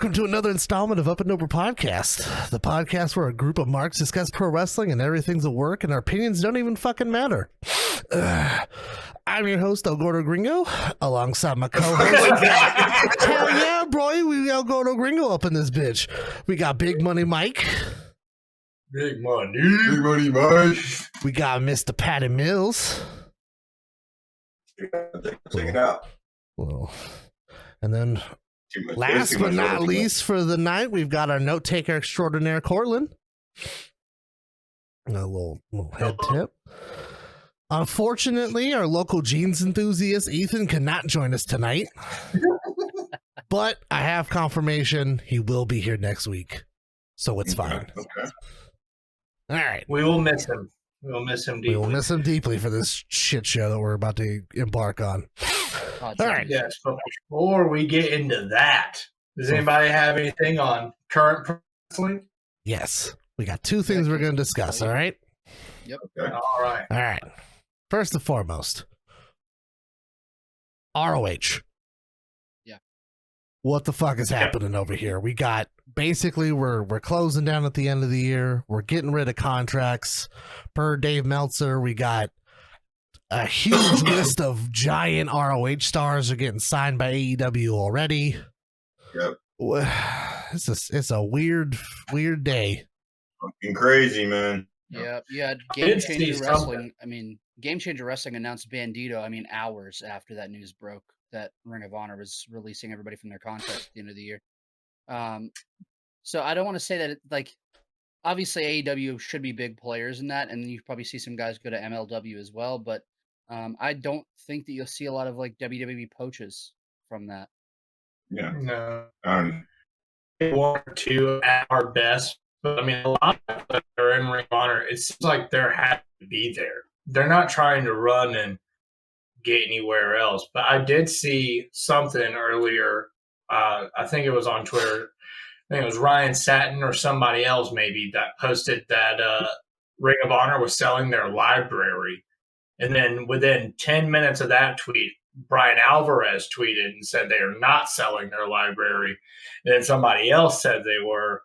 Welcome to another installment of Up and Over Podcast, the podcast where a group of marks discuss pro wrestling and everything's a work and our opinions don't even fucking matter. I'm your host, El Gordo Gringo, alongside my co-host. Hell yeah, bro, we El Gordo Gringo up in this bitch. We got Big Money Mike. Big money, Mike. We got Mr. Patty Mills. Check it out. Well, and then last but not least for the night, we've got our note taker extraordinaire, Cortland. A little head tip. Unfortunately, our local jeans enthusiast, Ethan, cannot join us tonight. But I have confirmation he will be here next week. So it's fine. Okay. All right. We will miss him. We will miss him deeply. We will miss him deeply for this shit show that we're about to embark on. All right. Yes, but before we get into that, does anybody have anything on current wrestling? Yes. We got two things we're going to discuss, all right? Yep. Okay. All right. All right. First and foremost, ROH. Yeah. What the fuck is happening over here? We got basically we're closing down at the end of the year. We're getting rid of contracts. Per Dave Meltzer, we got a huge list of giant ROH stars are getting signed by AEW already. Yep. It's a weird day. Fucking crazy, man. Yeah, yeah. Game Changer Wrestling. I mean, Game Changer Wrestling announced Bandito. I mean, hours after that news broke that Ring of Honor was releasing everybody from their contracts at the end of the year. So I don't want to say that like obviously AEW should be big players in that, and you probably see some guys go to MLW as well. But I don't think that you'll see a lot of like WWE poaches from that. Yeah, no. One or two at our best, but I mean, a lot of people that are in Ring of Honor, it seems like they're happy to be there. They're not trying to run and get anywhere else. But I did see something earlier. I think it was on Twitter. I think it was Ryan Satin or somebody else maybe that posted that Ring of Honor was selling their library. And then within 10 minutes of that tweet, Brian Alvarez tweeted and said they are not selling their library. And then somebody else said they were.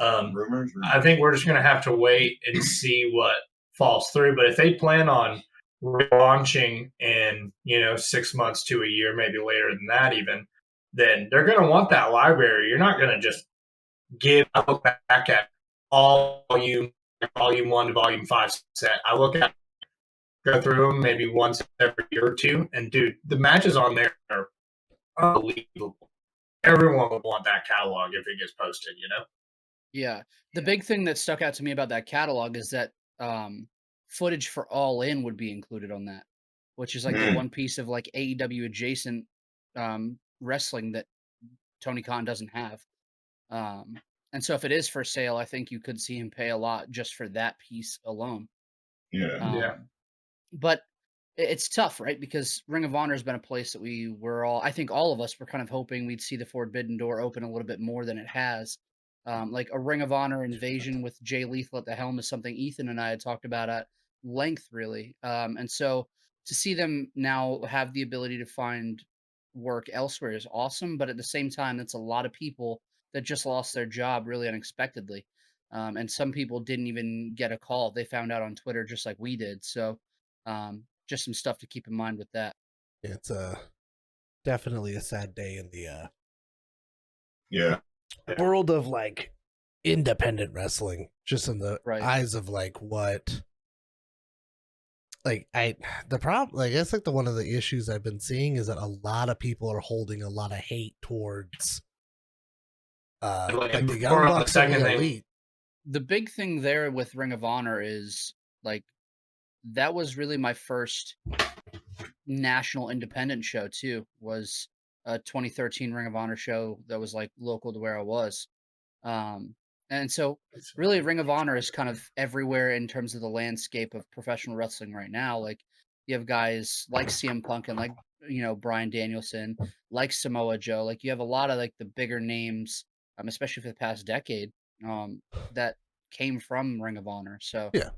Rumors. I think we're just going to have to wait and see what falls through. But if they plan on launching in 6 months to a year, maybe later than that even, then they're going to want that library. You're not going to just I look back at all volume 1 to volume 5 set. I go through them maybe once every year or two, and dude, the matches on there are unbelievable. Everyone would want that catalog if it gets posted, Yeah. The big thing that stuck out to me about that catalog is that footage for All In would be included on that, which is like the one piece of like AEW adjacent wrestling that Tony Khan doesn't have. And so if it is for sale, I think you could see him pay a lot just for that piece alone. Yeah. But it's tough, right? Because Ring of Honor has been a place that I think all of us were kind of hoping we'd see the forbidden door open a little bit more than it has. Like a Ring of Honor invasion with Jay Lethal at the helm is something Ethan and I had talked about at length, really. And so to see them now have the ability to find work elsewhere is awesome. But at the same time, that's a lot of people that just lost their job really unexpectedly. And some people didn't even get a call. They found out on Twitter just like we did. So just some stuff to keep in mind with that. It's definitely a sad day in the world of like independent wrestling, just in the eyes of like what like the problem, like that's like one of the issues I've been seeing is that a lot of people are holding a lot of hate towards like the Young Bucks and the Elite. The big thing there with Ring of Honor is like that was really my first national independent show too, was a 2013 Ring of Honor show that was like local to where I was. And so really Ring of Honor is kind of everywhere in terms of the landscape of professional wrestling right now. Like you have guys like CM Punk and like, Bryan Danielson, like Samoa Joe. Like you have a lot of like the bigger names, especially for the past decade, that came from Ring of Honor. So yeah.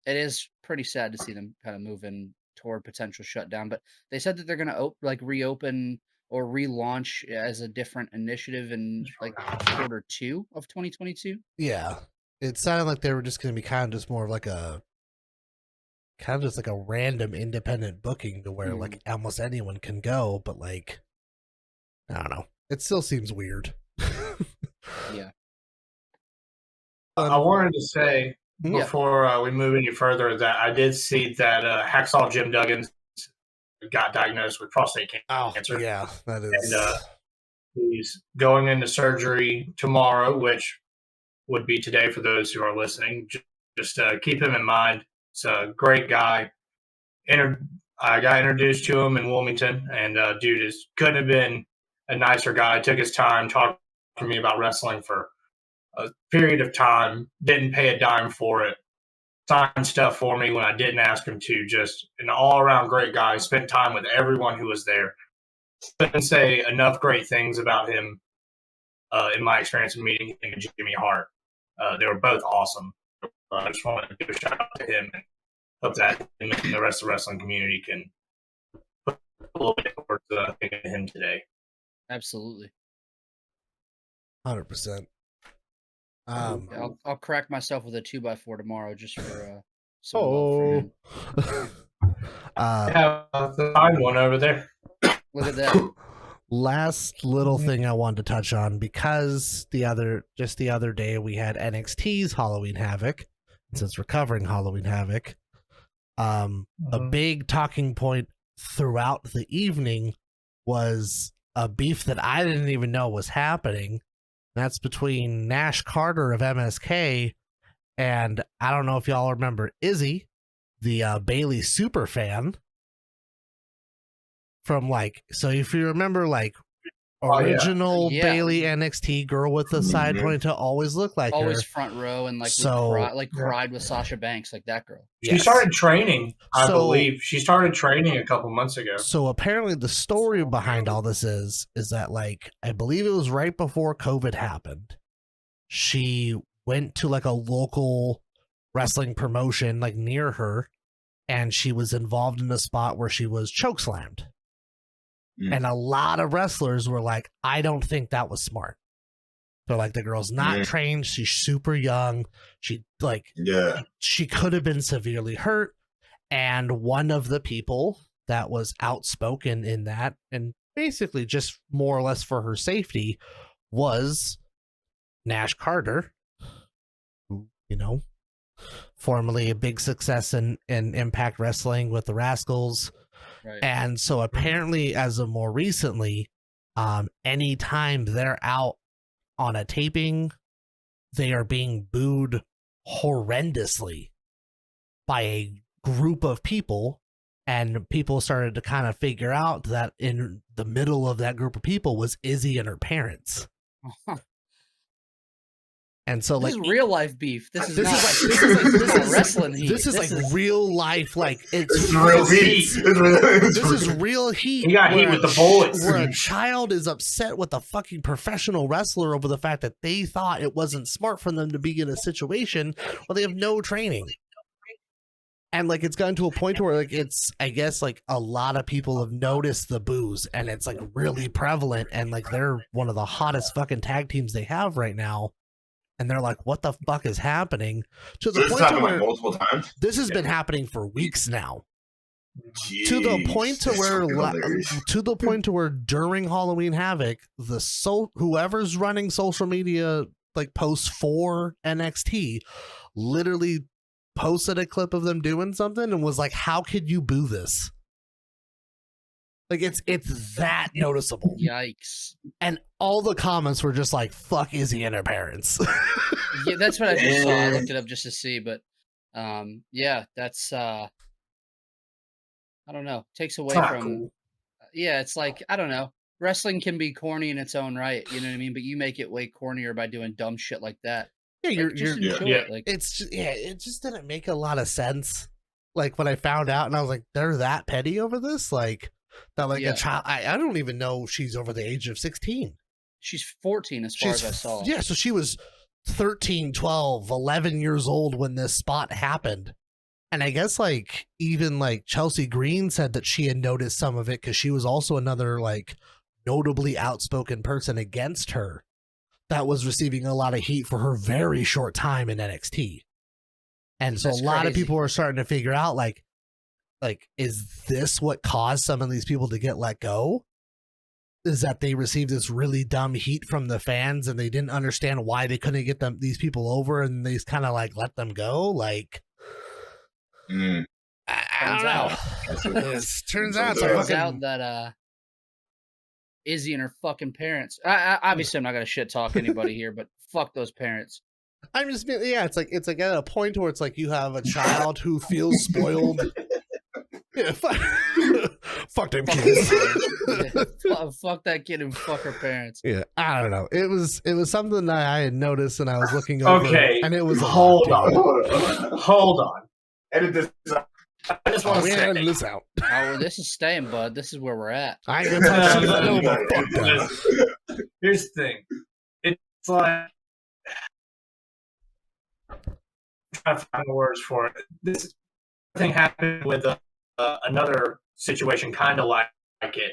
It is pretty sad to see them kind of moving toward potential shutdown, but they said that they're going to reopen or relaunch as a different initiative in like Q2 of 2022. Yeah. It sounded like they were just going to be kind of just more of like a random independent booking to where like almost anyone can go, but like, I don't know. It still seems weird. Yeah. I wanted to say before we move any further that I did see that Hacksaw Jim Duggan got diagnosed with prostate cancer. Yeah, that is. And he's going into surgery tomorrow, which would be today for those who are listening. Just keep him in mind. He's a great guy. I got introduced to him in Wilmington, and dude couldn't have been a nicer guy. Took his time, talked to me about wrestling for a period of time, didn't pay a dime for it, signed stuff for me when I didn't ask him to. Just an all-around great guy. Spent time with everyone who was there. Couldn't say enough great things about him in my experience of meeting him and Jimmy Hart. They were both awesome. I just wanted to give a shout out to him and hope that him and the rest of the wrestling community can put a little bit towards thinking of him today. Absolutely. 100%. I'll crack myself with a 2x4 tomorrow just for some love for him. Have the fine one over there. Look at that. Last little thing I wanted to touch on, because the other day we had NXT's Halloween Havoc. Since we're covering Halloween Havoc, a big talking point throughout the evening was a beef that I didn't even know was happening. That's between Nash Carter of MSK and, I don't know if y'all remember, Izzy, the Bailey super fan. From like, so if you remember, like, original Bailey NXT girl with the side ponytail, always looked like always her. Front row and like cried with Sasha Banks, like that girl. She started training, I believe. She started training a couple months ago. So apparently the story behind all this is that, like, I believe it was right before COVID happened. She went to like a local wrestling promotion like near her, and she was involved in a spot where she was chokeslammed. And a lot of wrestlers were like, I don't think that was smart. They're like, the girl's not trained. She's super young. She could have been severely hurt. And one of the people that was outspoken in that, and basically just more or less for her safety, was Nash Carter, who, you know, formerly a big success in Impact Wrestling with the Rascals. Right. And so apparently, as of more recently, anytime they're out on a taping, they are being booed horrendously by a group of people. And people started to kind of figure out that in the middle of that group of people was Izzy and her parents. And so, this like, is real life beef. This is not wrestling heat. This is like real life. Like, it's real heat. This is real heat. You got heat with the bullets. Where a child is upset with a fucking professional wrestler over the fact that they thought it wasn't smart for them to be in a situation where they have no training. And like, it's gotten to a point where like, it's, I guess, like a lot of people have noticed the boos, and it's like really prevalent, and like they're one of the hottest fucking tag teams they have right now. And they're like, what the fuck is happening? To the point to where, like multiple times? This has been happening for weeks now. Jeez, to the point to where during Halloween Havoc, whoever's running social media like posts for NXT literally posted a clip of them doing something and was like, how could you boo this? Like, it's that noticeable. Yikes. And all the comments were just like, fuck Izzy and her parents. Yeah, that's what I just saw. I looked it up just to see, but yeah, that's I don't know. Takes away from cool. Yeah, it's like, I don't know. Wrestling can be corny in its own right, you know what I mean? But you make it way cornier by doing dumb shit like that. Yeah, like, you're enjoy it. Like, it just didn't make a lot of sense. Like, when I found out, and I was like, they're that petty over this? Like, that like a child, I don't even know she's over the age of 16. She's 14 as far as I saw. Yeah, so she was 13, 12, 11 years old when this spot happened. And I guess like even like Chelsea Green said that she had noticed some of it because she was also another like notably outspoken person against her that was receiving a lot of heat for her very short time in NXT. And so That's a lot of crazy. people are starting to figure out like, is this what caused some of these people to get let go? Is that they received this really dumb heat from the fans and they didn't understand why they couldn't get these people over, and they just kind of like let them go? Like, Mm. I don't know. Turns out it's a Turns fucking... out that Izzy and her fucking parents. Obviously, I'm not gonna shit talk anybody here, but fuck those parents. I'm just, yeah, it's like at a point where it's like you have a child who feels spoiled. Yeah, fuck them kids. Fuck that kid and fuck her parents. Yeah, I don't know. It was something that I had noticed and I was looking over. Okay, and it was hold on. Edit this out. I just want to say this out. Oh, well, this is staying, bud. This is where we're at. I ain't gonna touch shit about no fuck that. Here's the thing. It's like I'm trying to find the words for it. This thing happened with another situation, kind of like it,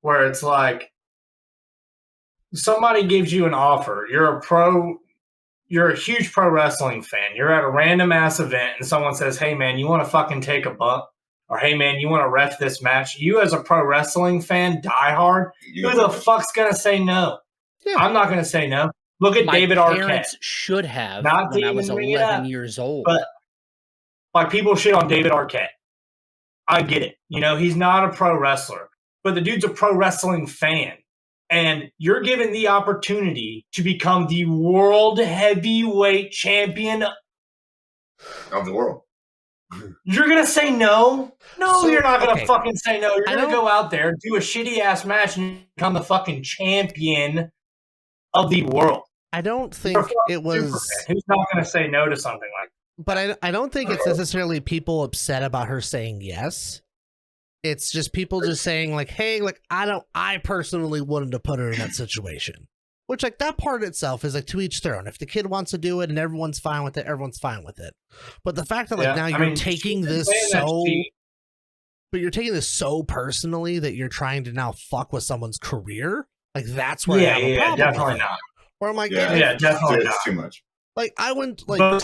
where it's like somebody gives you an offer. You're a huge pro wrestling fan. You're at a random ass event and someone says, hey man, you want to fucking take a bump? Or hey man, you want to ref this match? You as a pro wrestling fan, diehard, who the fuck's going to say no? Yeah. I'm not going to say no. Look at David Arquette. My parents should have not when I was 11 years old. But like people shit on David Arquette. I get it. You know, he's not a pro wrestler. But the dude's a pro wrestling fan. And you're given the opportunity to become the world heavyweight champion of the world. You're going to say no? No, you're not going to fucking say no. You're going to go out there, do a shitty-ass match, and become the fucking champion of the world. I don't think it was... Who's not going to say no to something like that? But I don't think it's necessarily people upset about her saying yes. It's just people just saying like, hey, like I personally wanted to put her in that situation. Which like that part itself is like to each their own. If the kid wants to do it and everyone's fine with it, everyone's fine with it. But the fact that like now you're taking this but you're taking this so personally that you're trying to now fuck with someone's career, like that's where I have a problem definitely with not. Where I'm like, definitely not. It's too much. Like I went like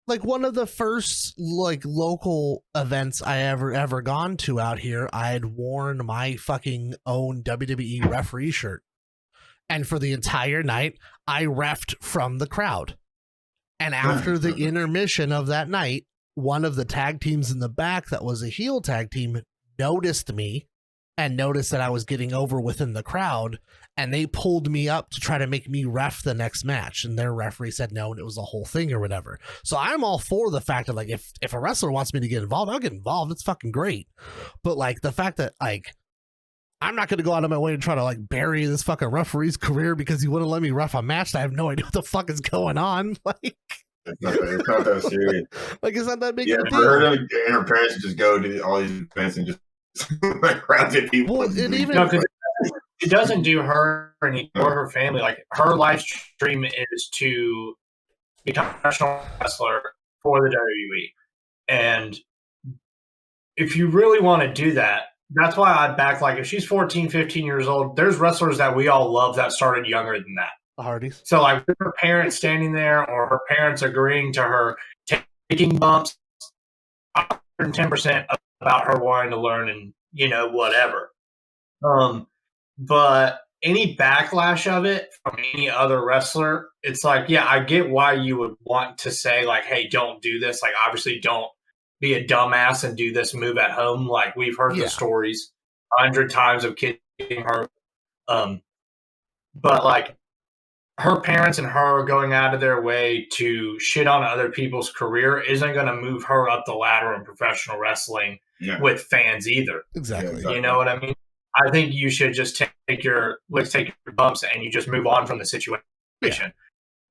like one of the first like local events I ever gone to out here, I had worn my fucking own WWE referee shirt. And for the entire night, I reffed from the crowd. And after the intermission of that night, one of the tag teams in the back that was a heel tag team noticed me and noticed that I was getting over within the crowd. And they pulled me up to try to make me ref the next match. And their referee said no, and it was a whole thing or whatever. So I'm all for the fact that, like, if a wrestler wants me to get involved, I'll get involved. It's fucking great. But, like, the fact that, like, I'm not going to go out of my way to try to, like, bury this fucking referee's career because he wouldn't let me ref a match that I have no idea what the fuck is going on. Like, it's not that serious. Like, it's not that big of a deal. For her and her parents just go to all these events and just like rounded people. Well, it even... No, it doesn't do her or her family. Like, her live stream is to become a professional wrestler for the WWE. And if you really want to do that, that's why I back, like, if she's 14, 15 years old, there's wrestlers that we all love that started younger than that. The Hardys. So, like, her parents standing there or her parents agreeing to her taking bumps, 110% about her wanting to learn and, you know, whatever. But any backlash of it from any other wrestler, it's like, yeah, I get why you would want to say, like, hey, don't do this. Like, obviously, don't be a dumbass and do this move at home. Like, we've heard the stories 100 times of kids getting hurt. But, like, her parents and her going out of their way to shit on other people's career isn't going to move her up the ladder in professional wrestling with fans either. Exactly. You know what I mean? I think you should just take your bumps and you just move on from the situation.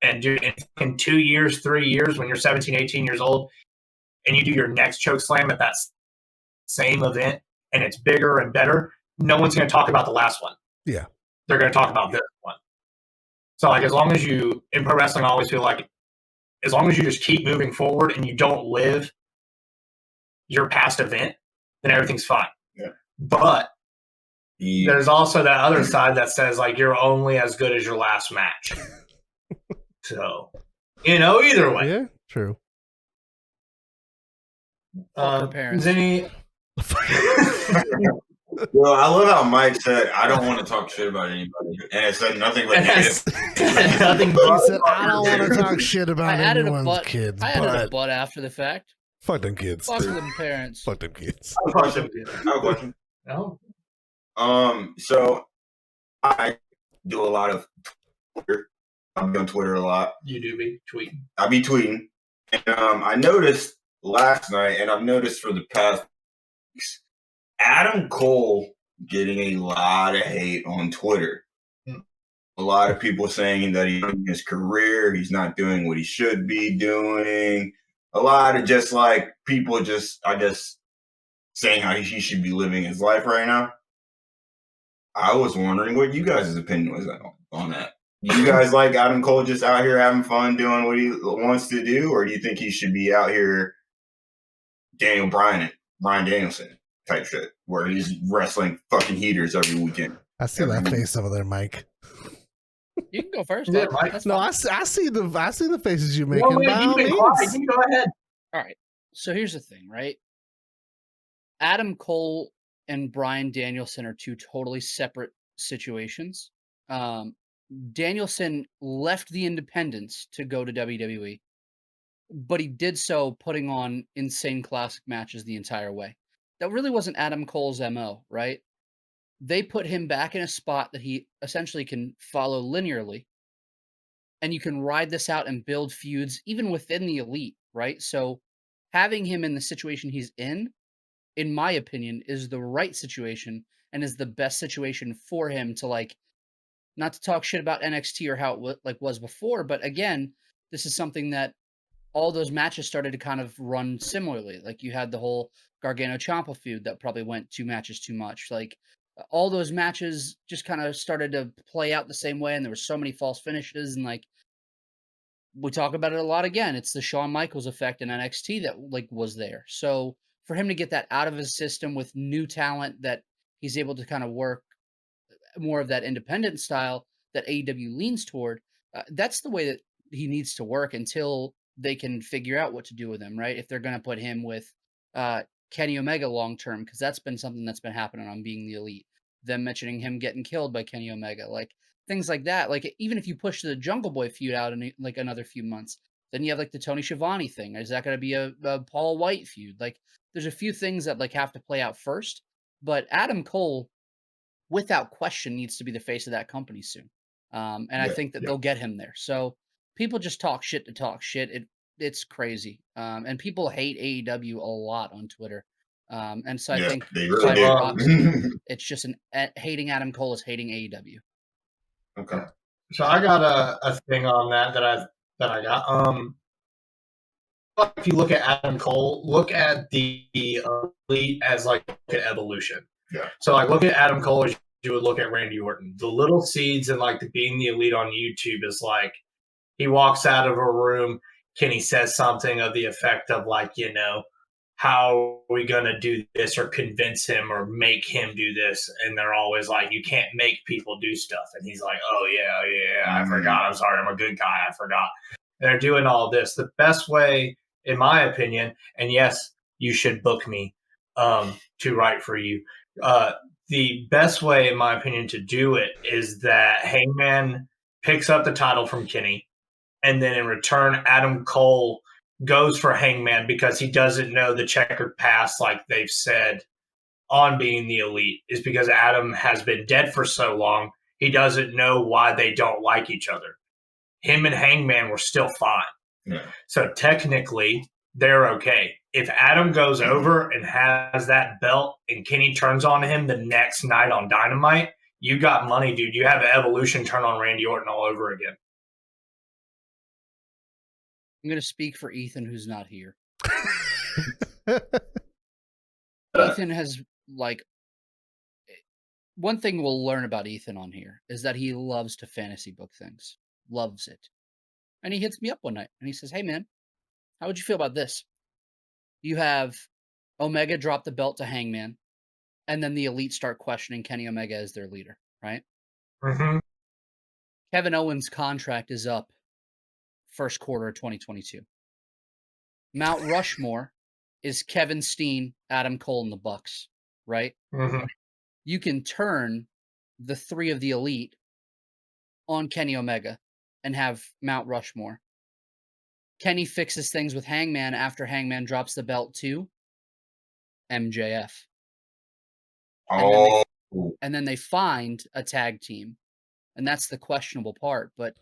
And do in 2 years, 3 years, when you're 17, 18 years old, and you do your next choke slam at that same event, and it's bigger and better, no one's going to talk about the last one. Yeah. They're going to talk about this one. So, like, as long as you, in pro wrestling, I always feel like, as long as you just keep moving forward and you don't live your past event, then everything's fine. Yeah. But there's also that other side that says like you're only as good as your last match. So, either way. Yeah, true. Fuck her parents. Zinni, Well, I love how Mike said, "I don't want to talk shit about anybody," and it said nothing but negative. nothing He but said, "I don't want to talk shit about anyone's kids, I added a but butt after the fact. fuck them kids. Fuck them parents. Fuck them kids." I have a question. No. So I do a lot of Twitter. I'm on Twitter a lot. You do be tweeting. I be tweeting, and I noticed last night, and I've noticed for the past weeks, Adam Cole getting a lot of hate on Twitter. A lot of people saying that he's in his career, he's not doing what he should be doing. A lot of just like people just, I guess, saying how he should be living his life right now. I was wondering what you guys' opinion was on that. You guys like Adam Cole just out here having fun doing what he wants to do, or do you think he should be out here Brian Danielson type shit, where he's wrestling fucking heaters every weekend? I see that face over there, Mike. You can go first. Yeah, Mike. That's No, fine. I see the faces you making. No, by all you means. can go ahead. All right. So here's the thing, right? Adam Cole and Bryan Danielson are two totally separate situations. Danielson left the independents to go to WWE, but he did so putting on insane classic matches the entire way. That really wasn't Adam Cole's MO, right? They put him back in a spot that he essentially can follow linearly, and you can ride this out and build feuds even within the elite, right? So having him in the situation he's in my opinion, is the right situation and is the best situation for him to like, not to talk shit about NXT or how it was before, but again, this is something that all those matches started to kind of run similarly. Like you had the whole Gargano Ciampa feud that probably went 2 matches too much. Like all those matches just kind of started to play out the same way, and there were so many false finishes, and like we talk about it a lot again. It's the Shawn Michaels effect in NXT that like was there. So for him to get that out of his system with new talent that he's able to kind of work more of that independent style that AEW leans toward, that's the way that he needs to work until they can figure out what to do with him, right? If they're going to put him with Kenny Omega long term, because that's been something that's been happening on Being the Elite. Them mentioning him getting killed by Kenny Omega, like things like that. Like even if you push the Jungle Boy feud out in like another few months, then you have like the Tony Schiavone thing. Is that going to be a Paul White feud? Like there's a few things that like have to play out first. But Adam Cole, without question, needs to be the face of that company soon. And I think that they'll get him there. So people just talk shit to talk shit. It's crazy. And people hate AEW a lot on Twitter. And so I think they really do. it's just hating Adam Cole is hating AEW. Okay. So I got a thing on that I got. If you look at Adam Cole, look at the elite as like look at evolution. Yeah. So like look at Adam Cole as you would look at Randy Orton. The little seeds and like the Being the Elite on YouTube is like he walks out of a room, Kenny says something of the effect of like, how are we going to do this or convince him or make him do this? And they're always like, you can't make people do stuff. And he's like, oh, yeah, I forgot. I'm sorry. I'm a good guy. I forgot. And they're doing all this. The best way, in my opinion, and yes, you should book me to write for you. The best way, in my opinion, to do it is that Hangman picks up the title from Kenny, and then in return, Adam Cole goes for Hangman because he doesn't know the checkered past, like they've said on Being the Elite, is because Adam has been dead for so long, he doesn't know why they don't like each other. Him and Hangman were still fine. Yeah. So technically, they're okay. If Adam goes over and has that belt and Kenny turns on him the next night on Dynamite, you got money, dude. You have Evolution turn on Randy Orton all over again. I'm going to speak for Ethan, who's not here. Ethan has, like, one thing we'll learn about Ethan on here is that he loves to fantasy book things. Loves it. And he hits me up one night and he says, hey, man, how would you feel about this? You have Omega drop the belt to Hangman. and then the Elite start questioning Kenny Omega as their leader, right? Mm-hmm. Kevin Owens' contract is up first quarter of 2022. Mount Rushmore is Kevin Steen, Adam Cole, and the Bucks, right? Mm-hmm. You can turn the three of the Elite on Kenny Omega and have Mount Rushmore. Kenny fixes things with Hangman after Hangman drops the belt to MJF. Oh, And then they find a tag team. And that's the questionable part. But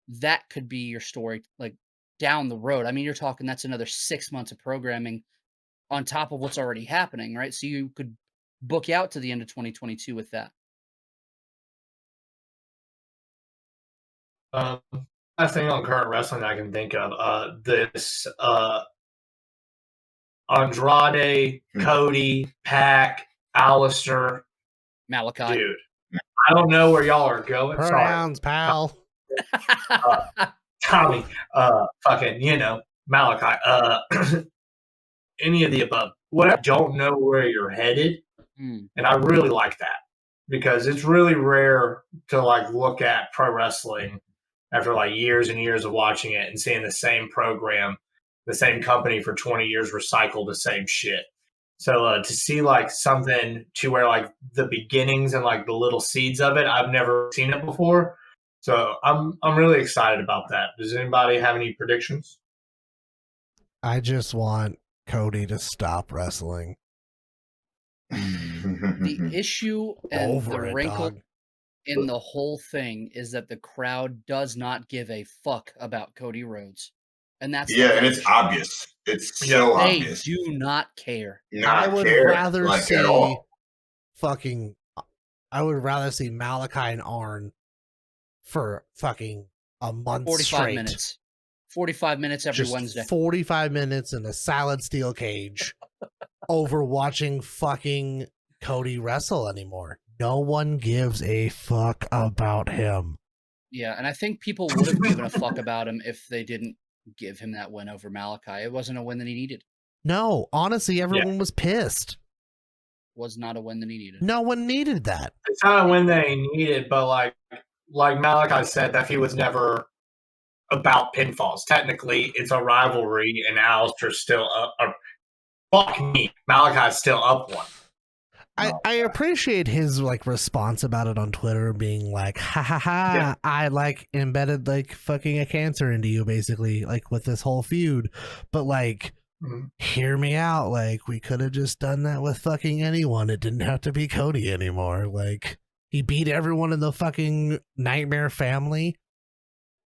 that could be your story, like, down the road. I mean, you're talking that's another 6 months of programming on top of what's already happening, right? So you could book out to the end of 2022 with that. Last thing on current wrestling I can think of, this Andrade, Cody, Pac, Alistair, Malachi. dude. I don't know where y'all are going. Pronouns, pal. Tommy, fucking, Malachi, any of the above. Whatever. Don't know where you're headed, and I really like that because it's really rare to like look at pro wrestling after like years and years of watching it and seeing the same program, the same company for 20 years recycle the same shit. So to see like something to where like the beginnings and like the little seeds of it, I've never seen it before. So I'm really excited about that. Does anybody have any predictions? I just want Cody to stop wrestling. The issue and Over the it, wrinkle dog. in the whole thing is that the crowd does not give a fuck about Cody Rhodes. And that's yeah, and it's obvious. It's so they obvious. do not care. I would rather like, see at all. I would rather see Malachi and Arn for fucking a month 45 straight. minutes. 45 minutes every Just Wednesday. 45 minutes in a solid steel cage over watching fucking Cody wrestle anymore. No one gives a fuck about him. Yeah, and I think people would have given a fuck about him if they didn't give him that win over Malachi. It wasn't a win that he needed. No, honestly, everyone was pissed. Was not a win that he needed. No one needed that. It's not a win that he needed, but like Malachi said, that he was never about pinfalls. Technically, it's a rivalry, and Alistair's still up. Fuck me, Malachi's still up one. I appreciate his like response about it on Twitter, being like, ha ha ha, Yeah. I like embedded like fucking a cancer into you, basically, like with this whole feud. But like, hear me out. Like, we could have just done that with fucking anyone. It didn't have to be Cody anymore. Like, he beat everyone in the fucking Nightmare family.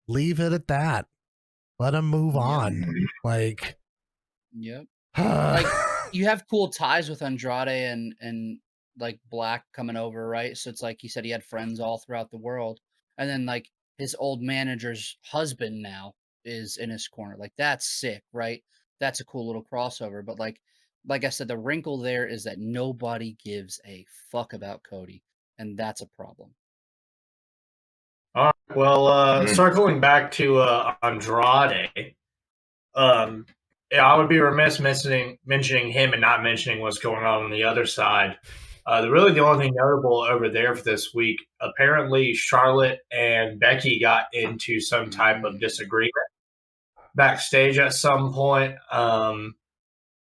Leave it at that. Let him move on. Like, Yep. Like, you have cool ties with Andrade and like Black coming over, right? So it's like he said he had friends all throughout the world. And then like his old manager's husband now is in his corner. Like, that's sick, right? That's a cool little crossover. But like I said, the wrinkle there is that nobody gives a fuck about Cody. And that's a problem. All right. Well, circling back to Andrade, yeah, I would be remiss mentioning him and not mentioning what's going on the other side. The only thing notable over there for this week, apparently Charlotte and Becky got into some type of disagreement backstage at some point.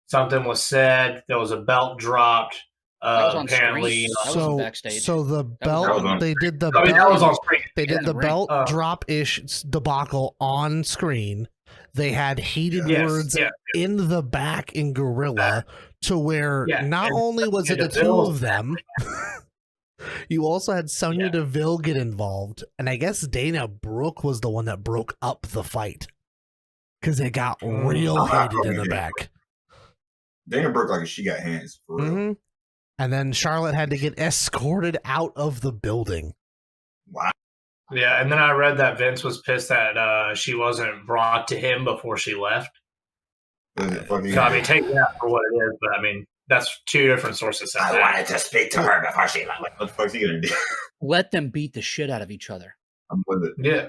Something was said. There was a belt dropped. That was on Apparently, screen. That wasn't backstage. So the belt, they did the I mean, that was on screen. They did in the the ring. belt drop-ish debacle on screen. They had heated words in the back in Gorilla to where not only was it the two of them, you also had Sonya Deville get involved. And I guess Dana Brooke was the one that broke up the fight because it got real heated in the back. Dana Brooke, like, she got hands for real. Mm-hmm. And then Charlotte had to get escorted out of the building. Wow. Yeah, and then I read that Vince was pissed that she wasn't brought to him before she left. So, I mean, take that for what it is, but I mean, that's two different sources. I wanted to speak to her before she left. Like, what the fuck's he gonna do? Let them beat the shit out of each other. I'm with it. Yeah.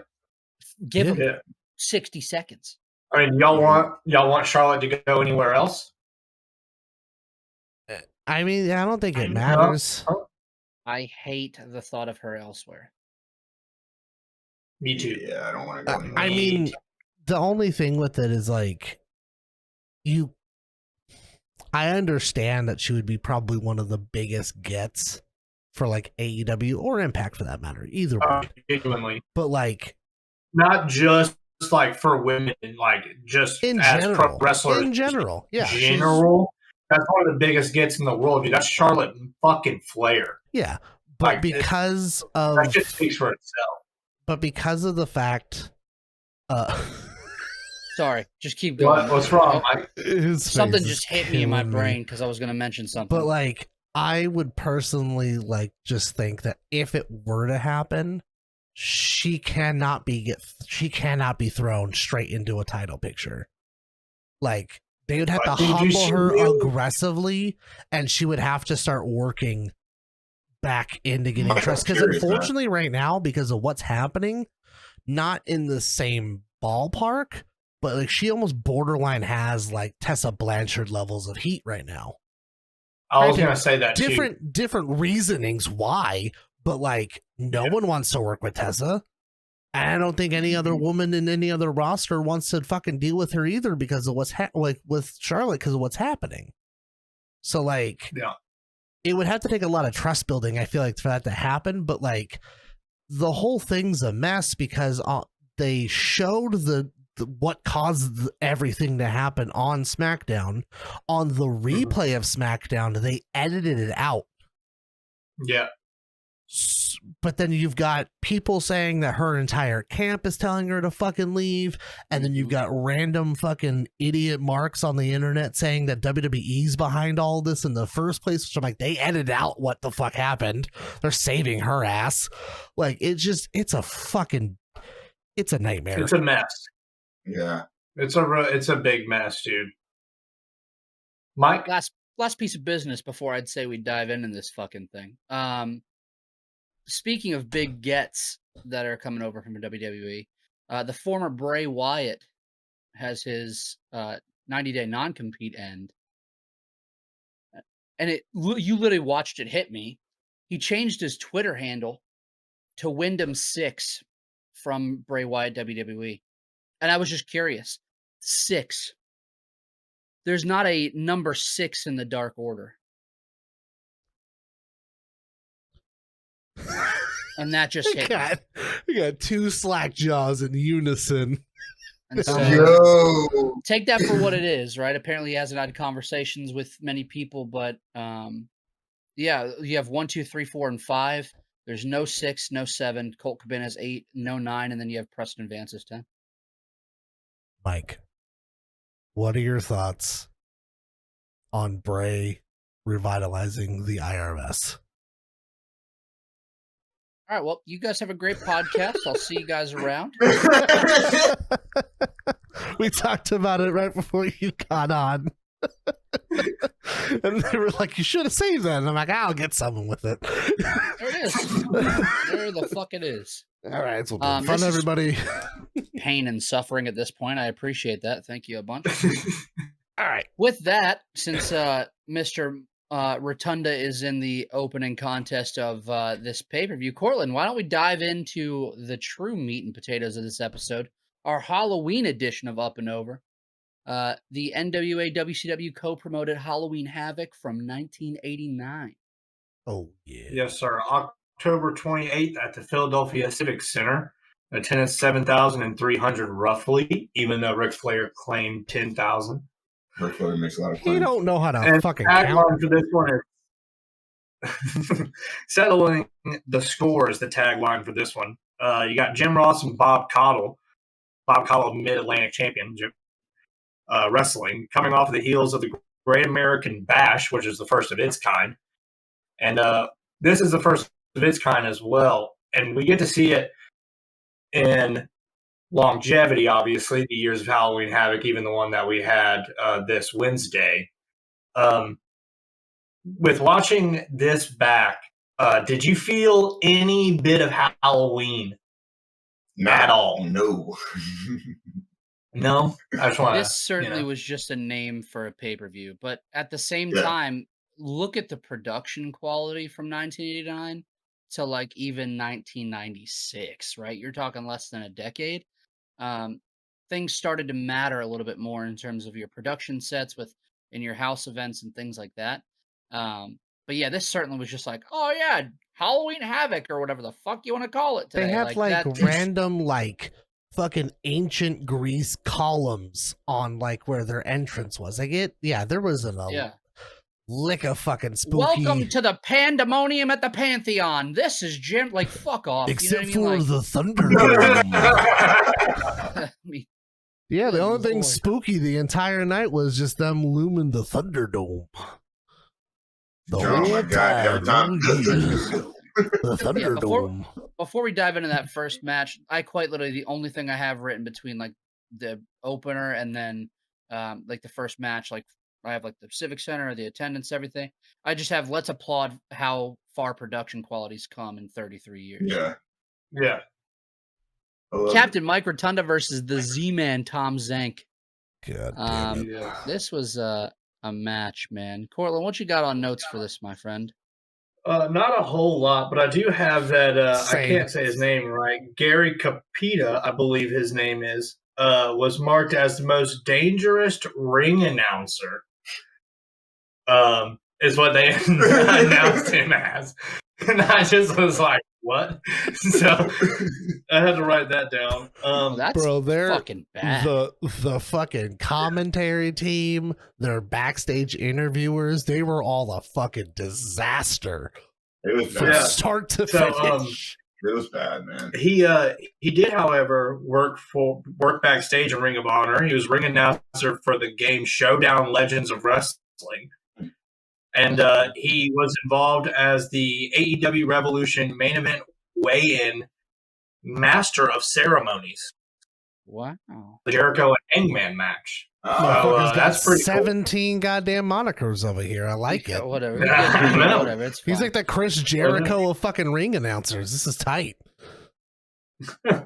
Give them 60 seconds. I mean, y'all want Charlotte to go anywhere else? I mean, I don't think it matters. I hate the thought of her elsewhere. Me too. Yeah, I don't want to go anywhere. I mean, the only thing with it is like, I understand that she would be probably one of the biggest gets for like AEW or Impact for that matter, either way. Genuinely. But like, not just like for women, like just in as general, pro wrestlers. In general, yeah. That's one of the biggest gets in the world, dude. That's Charlotte fucking Flair. Yeah, but like, because that just speaks for itself. But because of the fact, sorry, just keep going. What's wrong, Mike? Something just hit me in my brain because I was going to mention something. But like, I would personally like just think that if it were to happen, she cannot be thrown straight into a title picture. Like, they would have to humble her aggressively, and she would have to start working back into getting trust. Because unfortunately, right now, because of what's happening, not in the same ballpark, but like she almost borderline has like Tessa Blanchard levels of heat right now. I was gonna say that different reasonings why, but like no one wants to work with Tessa. And I don't think any other woman in any other roster wants to fucking deal with her either because of what's like with Charlotte because of what's happening. So like, it would have to take a lot of trust building, I feel like, for that to happen. But like, the whole thing's a mess because they showed what caused everything to happen on SmackDown. On the replay of SmackDown, they edited it out. Yeah. But then you've got people saying that her entire camp is telling her to fucking leave. And then you've got random fucking idiot marks on the internet saying that WWE's behind all this in the first place, which I'm like, they edited out what the fuck happened. They're saving her ass. Like, it's a nightmare. It's a mess. Yeah. It's a big mess, dude. Mike? Last piece of business before I'd say we dive into this fucking thing. Speaking of big gets that are coming over from WWE, the former Bray Wyatt has his 90-day non-compete end. And you literally watched it hit me. He changed his Twitter handle to Wyndham6 from Bray Wyatt WWE. And I was just curious. 6. There's not a number 6 in the Dark Order. And that just hit me. We got 2 slack jaws in unison. And so, take that for what it is, right? Apparently he hasn't had conversations with many people, but yeah, you have 1, 2, 3, 4, and 5. There's no 6, no 7. Colt Cabana has 8, no 9, and then you have Preston Vance as 10. Mike, what are your thoughts on Bray revitalizing the IRS? All right, well, you guys have a great podcast. I'll see you guys around. We talked about it right before you got on. And they were like, you should have saved that. And I'm like, I'll get someone with it. There it is. There the fuck it is. All right, so fun, everybody. Pain and suffering at this point. I appreciate that. Thank you a bunch. All right. With that, since Mr. Rotunda is in the opening contest of this pay-per-view, Cortland, why don't we dive into the true meat and potatoes of this episode, our Halloween edition of Up and Over, the NWA WCW co-promoted Halloween Havoc from 1989. Oh, yeah. Yes, sir. October 28th at the Philadelphia Civic Center. Attendance 7,300 roughly, even though Ric Flair claimed 10,000. Ric Flair makes a lot of claims. He don't know how to fucking count. For this one is settling the score is the tagline for this one. You got Jim Ross and Bob Caudle. Bob Caudle, Mid-Atlantic champion, wrestling, coming off of the heels of the Great American Bash, which is the first of its kind. And this is the first of its kind as well. And we get to see it in longevity, obviously, the years of Halloween Havoc, even the one that we had this Wednesday. With watching this back, did you feel any bit of Halloween at all? No. No? I just want This certainly was just a name for a pay-per-view, but at the same time, look at the production quality from 1989 to like even 1996, right? You're talking less than a decade. Things started to matter a little bit more in terms of your production sets in your house events and things like that. But yeah, this certainly was just like, oh yeah, Halloween Havoc or whatever the fuck you want to call it today. They had like that random like fucking ancient Greece columns on like where their entrance was. There was a lick of fucking spooky. Welcome to the pandemonium at the Pantheon. This is Jim. Like, fuck off. Except you know what I mean? for the Thunderdome. I mean, Yeah, the only thing Lord. spooky the entire night was just them looming the Thunderdome. The Oh my whole God, every time. The Thunderdome. before we dive into that first match, I quite literally the only thing I have written between like the opener and then like the first match, like I have like the Civic Center, the attendance, everything. I just have let's applaud how far production quality's come in 33 years. Yeah. Yeah. Captain Mike Rotunda versus the Z-Man Tom Zank. God damn it. Yeah. This was a match, man. Cortland, what you got on notes for this, my friend? Not a whole lot, but I do have that. I Same. can't say his name right. Gary Capita, I believe his name is, was marked as the most dangerous ring announcer. Is what they announced him as, and I just was like, "What?" So I had to write that down. That's Bro, they're fucking bad. the fucking commentary team, their backstage interviewers, they were all a fucking disaster It was from bad. Yeah. start to So, finish. It was bad, man. He did, however, work backstage in Ring of Honor. He was ring announcer for the game Showdown Legends of Wrestling. And he was involved as the AEW Revolution main event weigh-in master of ceremonies. Wow. The Jericho and Hangman match. Motherfucker's got that's pretty cool. 17 goddamn monikers over here. I like it. Whatever. I know. Whatever. It's fine. He's like the Chris Jericho of fucking ring announcers. This is tight. I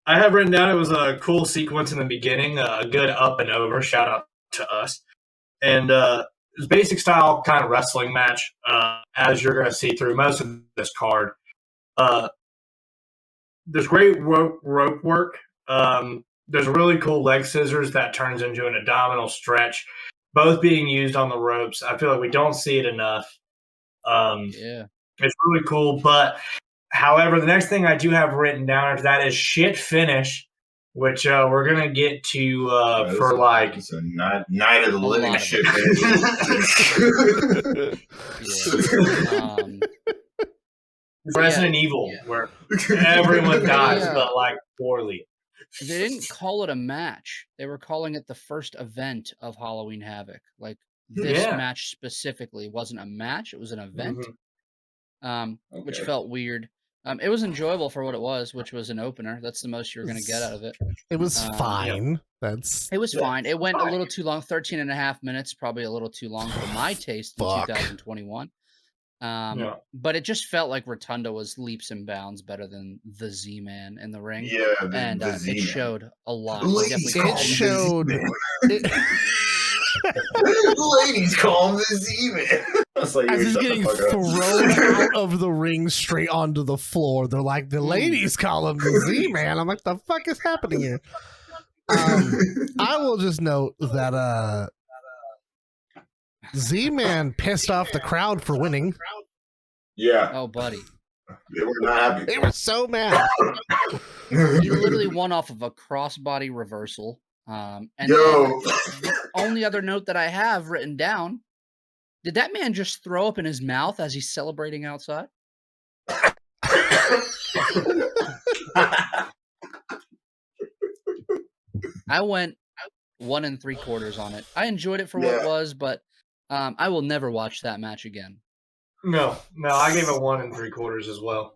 have written down it was a cool sequence in the beginning, a good up and over. Shout out to us. And it was basic style kind of wrestling match, as you're going to see through most of this card. There's great rope work. There's really cool leg scissors that turns into an abdominal stretch, both being used on the ropes. I feel like we don't see it enough. Yeah. It's really cool. But, however, the next thing I do have written down after that is shit finish, which we're going to get to for like... It's a night of the living lot of shit. Resident Evil, where everyone dies, Yeah. but like poorly. They didn't call it a match. They were calling it the first event of Halloween Havoc. Like this Yeah. match specifically wasn't a match; it was an event, which Okay. felt weird. It was enjoyable for what it was, which was an opener. That's the most you're going to get out of it. It was fine. It was fine. It went a little too long, 13 and a half minutes, probably a little too long for my taste in Fuck. 2021. But it just felt like Rotunda was leaps and bounds better than the Z-Man in the ring. Yeah, And the it Z-Man. showed a lot. The He ladies definitely call It him showed. The ladies call him the Z-Man. That's like, As he's shut the getting fuck up. thrown out of the ring straight onto the floor, they're like, the ladies call him the Z-Man. I'm like, the fuck is happening here? I will just note that Z-Man pissed off the crowd for winning. Yeah, Oh, buddy. they were not happy. They were so mad. He literally won off of a crossbody reversal. And Yo. the only other note that I have written down, did that man just throw up in his mouth as he's celebrating outside? I went 1 3/4 on it. I enjoyed it for what it was, but I will never watch that match again. No, I gave it 1 3/4 as well.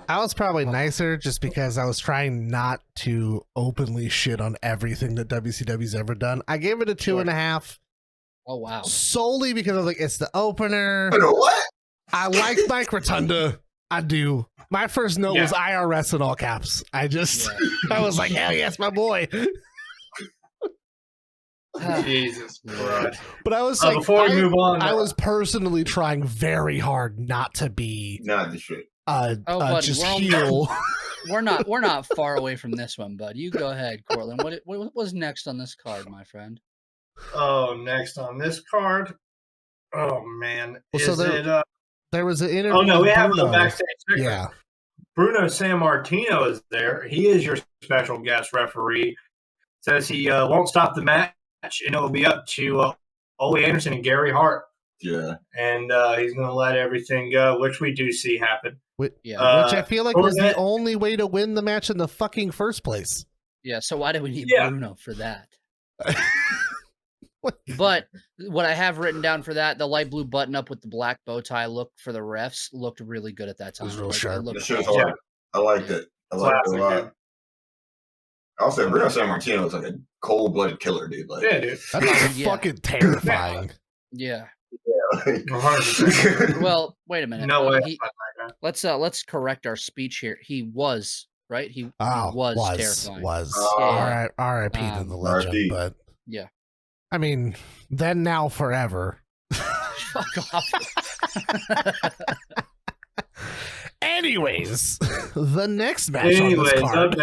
I was probably nicer just because I was trying not to openly shit on everything that WCW's ever done. I gave it a 2.5 Oh, wow. solely because I was like, it's the opener. What? I like Mike Rotunda. I do. My first note was IRS in all caps. I was like, hell yes, my boy. Jesus Christ. But I was like, before we move on, I was personally trying very hard not to be Not the shit. buddy, just we're heel. We're not far away from this one, bud. You go ahead, Cortland. What was next on this card, my friend? Oh, next on this card. Oh man. Well, so there was an interview. Oh no, we have Bruno. a backstage segment. Yeah. Bruno Sammartino is there. He is your special guest referee. Says he won't stop the match, and it will be up to Ole Anderson and Gary Hart. Yeah. And he's going to let everything go, which we do see happen. Which I feel like was the only way to win the match in the fucking first place. Yeah, so why do we need Bruno for that? But what I have written down for that, the light blue button up with the black bow tie look for the refs looked really good at that time. It was real sharp. It was hard. I liked it. I liked it a lot. Also, Bruno Sammartino was like a cold-blooded killer, dude. Like, yeah, dude. That's fucking terrifying. Yeah. 100%. Well, wait a minute. No way. Let's correct our speech here. He was right. He was terrifying. R.I.P. to the legend. R.I.P. But yeah, I mean, then now forever. Fuck off. Anyways, the next match on this card.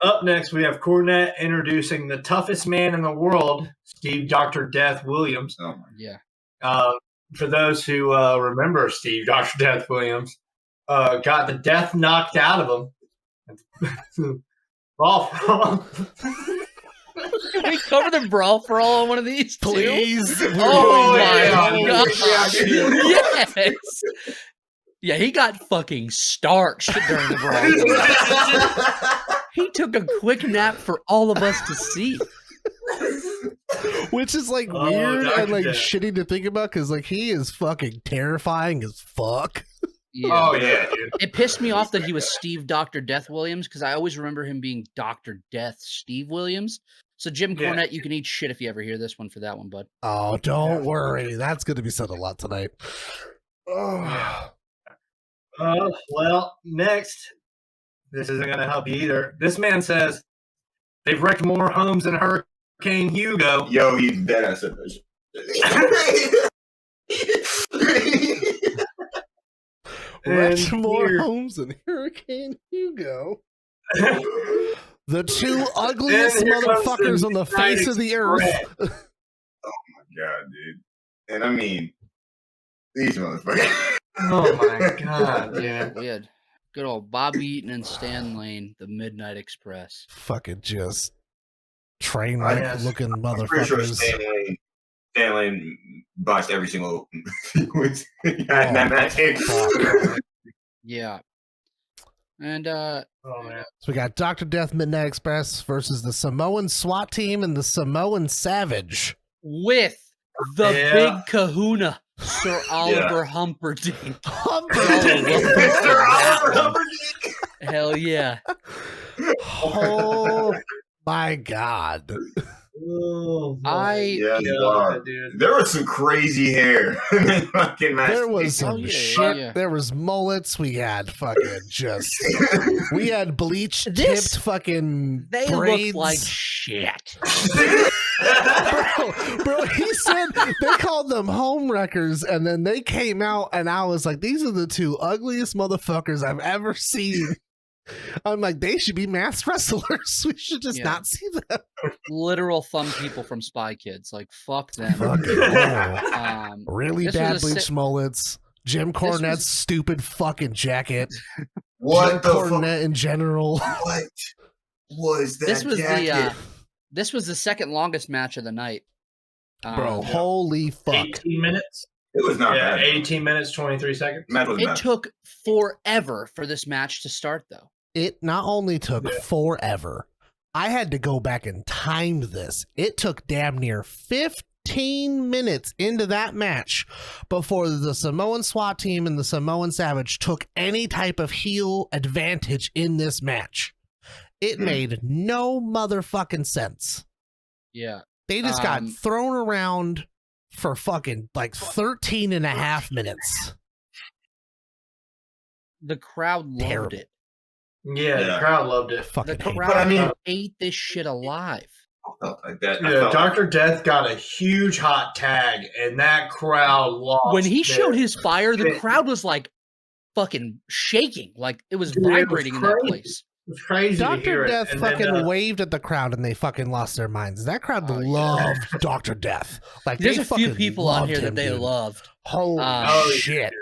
Up next, we have Cornette introducing the toughest man in the world, Steve Dr. Death Williams. Oh, yeah. For those who remember Steve Dr. Death Williams, got the death knocked out of him. Can we cover the brawl for all on one of these, please? Oh my god! Yeah. Yes. Yeah, he got fucking starched during the brawl. He took a quick nap for all of us to see. Which is like weird and like shitty to think about because like he is fucking terrifying as fuck. Yeah. Oh yeah, dude. It pissed me off that he was Steve Dr. Death Williams because I always remember him being Dr. Death Steve Williams. So Jim Cornette, you can eat shit if you ever hear this one for that one, bud. Oh, don't worry. That's going to be said a lot tonight. Oh. Well, next, this isn't going to help you either. This man says they've wrecked more homes than Hurricane Hugo. Yo, he's dead ass at this. Wrecked more homes than Hurricane Hugo. The two ugliest motherfuckers on the face of the earth. Oh my god, dude. And I mean, these motherfuckers. Oh my god, yeah. We had good old Bobby Eaton and Stan Lane, the Midnight Express. Fucking just train wreck looking motherfuckers. Pretty sure Stan Lane botched every single sequence in that match. Yeah. And oh man. So we got Dr. Death Midnight Express versus the Samoan SWAT team and the Samoan Savage. With the big kahuna, Sir Oliver Humperdinck. Sir Oliver Humperdinck. Hell yeah. Oh my god. Oh, dude. There was some crazy hair. There was some shit. Yeah. There was mullets. We had fucking we had bleach tipped fucking they braids. Look like shit. bro, he said they called them home wreckers, and then they came out, and I was like, these are the two ugliest motherfuckers I've ever seen. I'm like, they should be masked wrestlers. We should just not see them. Literal thumb people from Spy Kids. Like, fuck them. Really bad bleach mullets. Jim Cornette's stupid fucking jacket. What Jim Cornette in general. What was that jacket? This was the second longest match of the night. Bro, holy fuck. 18 minutes? It was not bad. 18 minutes, 23 seconds. It took forever for this match to start, though. It not only took forever, I had to go back and time this. It took damn near 15 minutes into that match before the Samoan SWAT team and the Samoan Savage took any type of heel advantage in this match. It made no motherfucking sense. Yeah. They just got thrown around for fucking like 13 and a half minutes. The crowd loved it. Yeah, the crowd loved it. The crowd ate this shit alive. felt like that. Yeah, Dr. Death got a huge hot tag, and that crowd lost. When he showed their his fire, the shit. crowd was like fucking shaking, like it was Dude, it was vibrating in that crazy. place. It was crazy to hear Dr. it. Death And fucking then, waved at the crowd and they fucking lost their minds. That crowd Oh, yeah. loved Dr. Death. Like There's they a few fucking people on loved here that him, they dude. loved. Holy Oh, shit.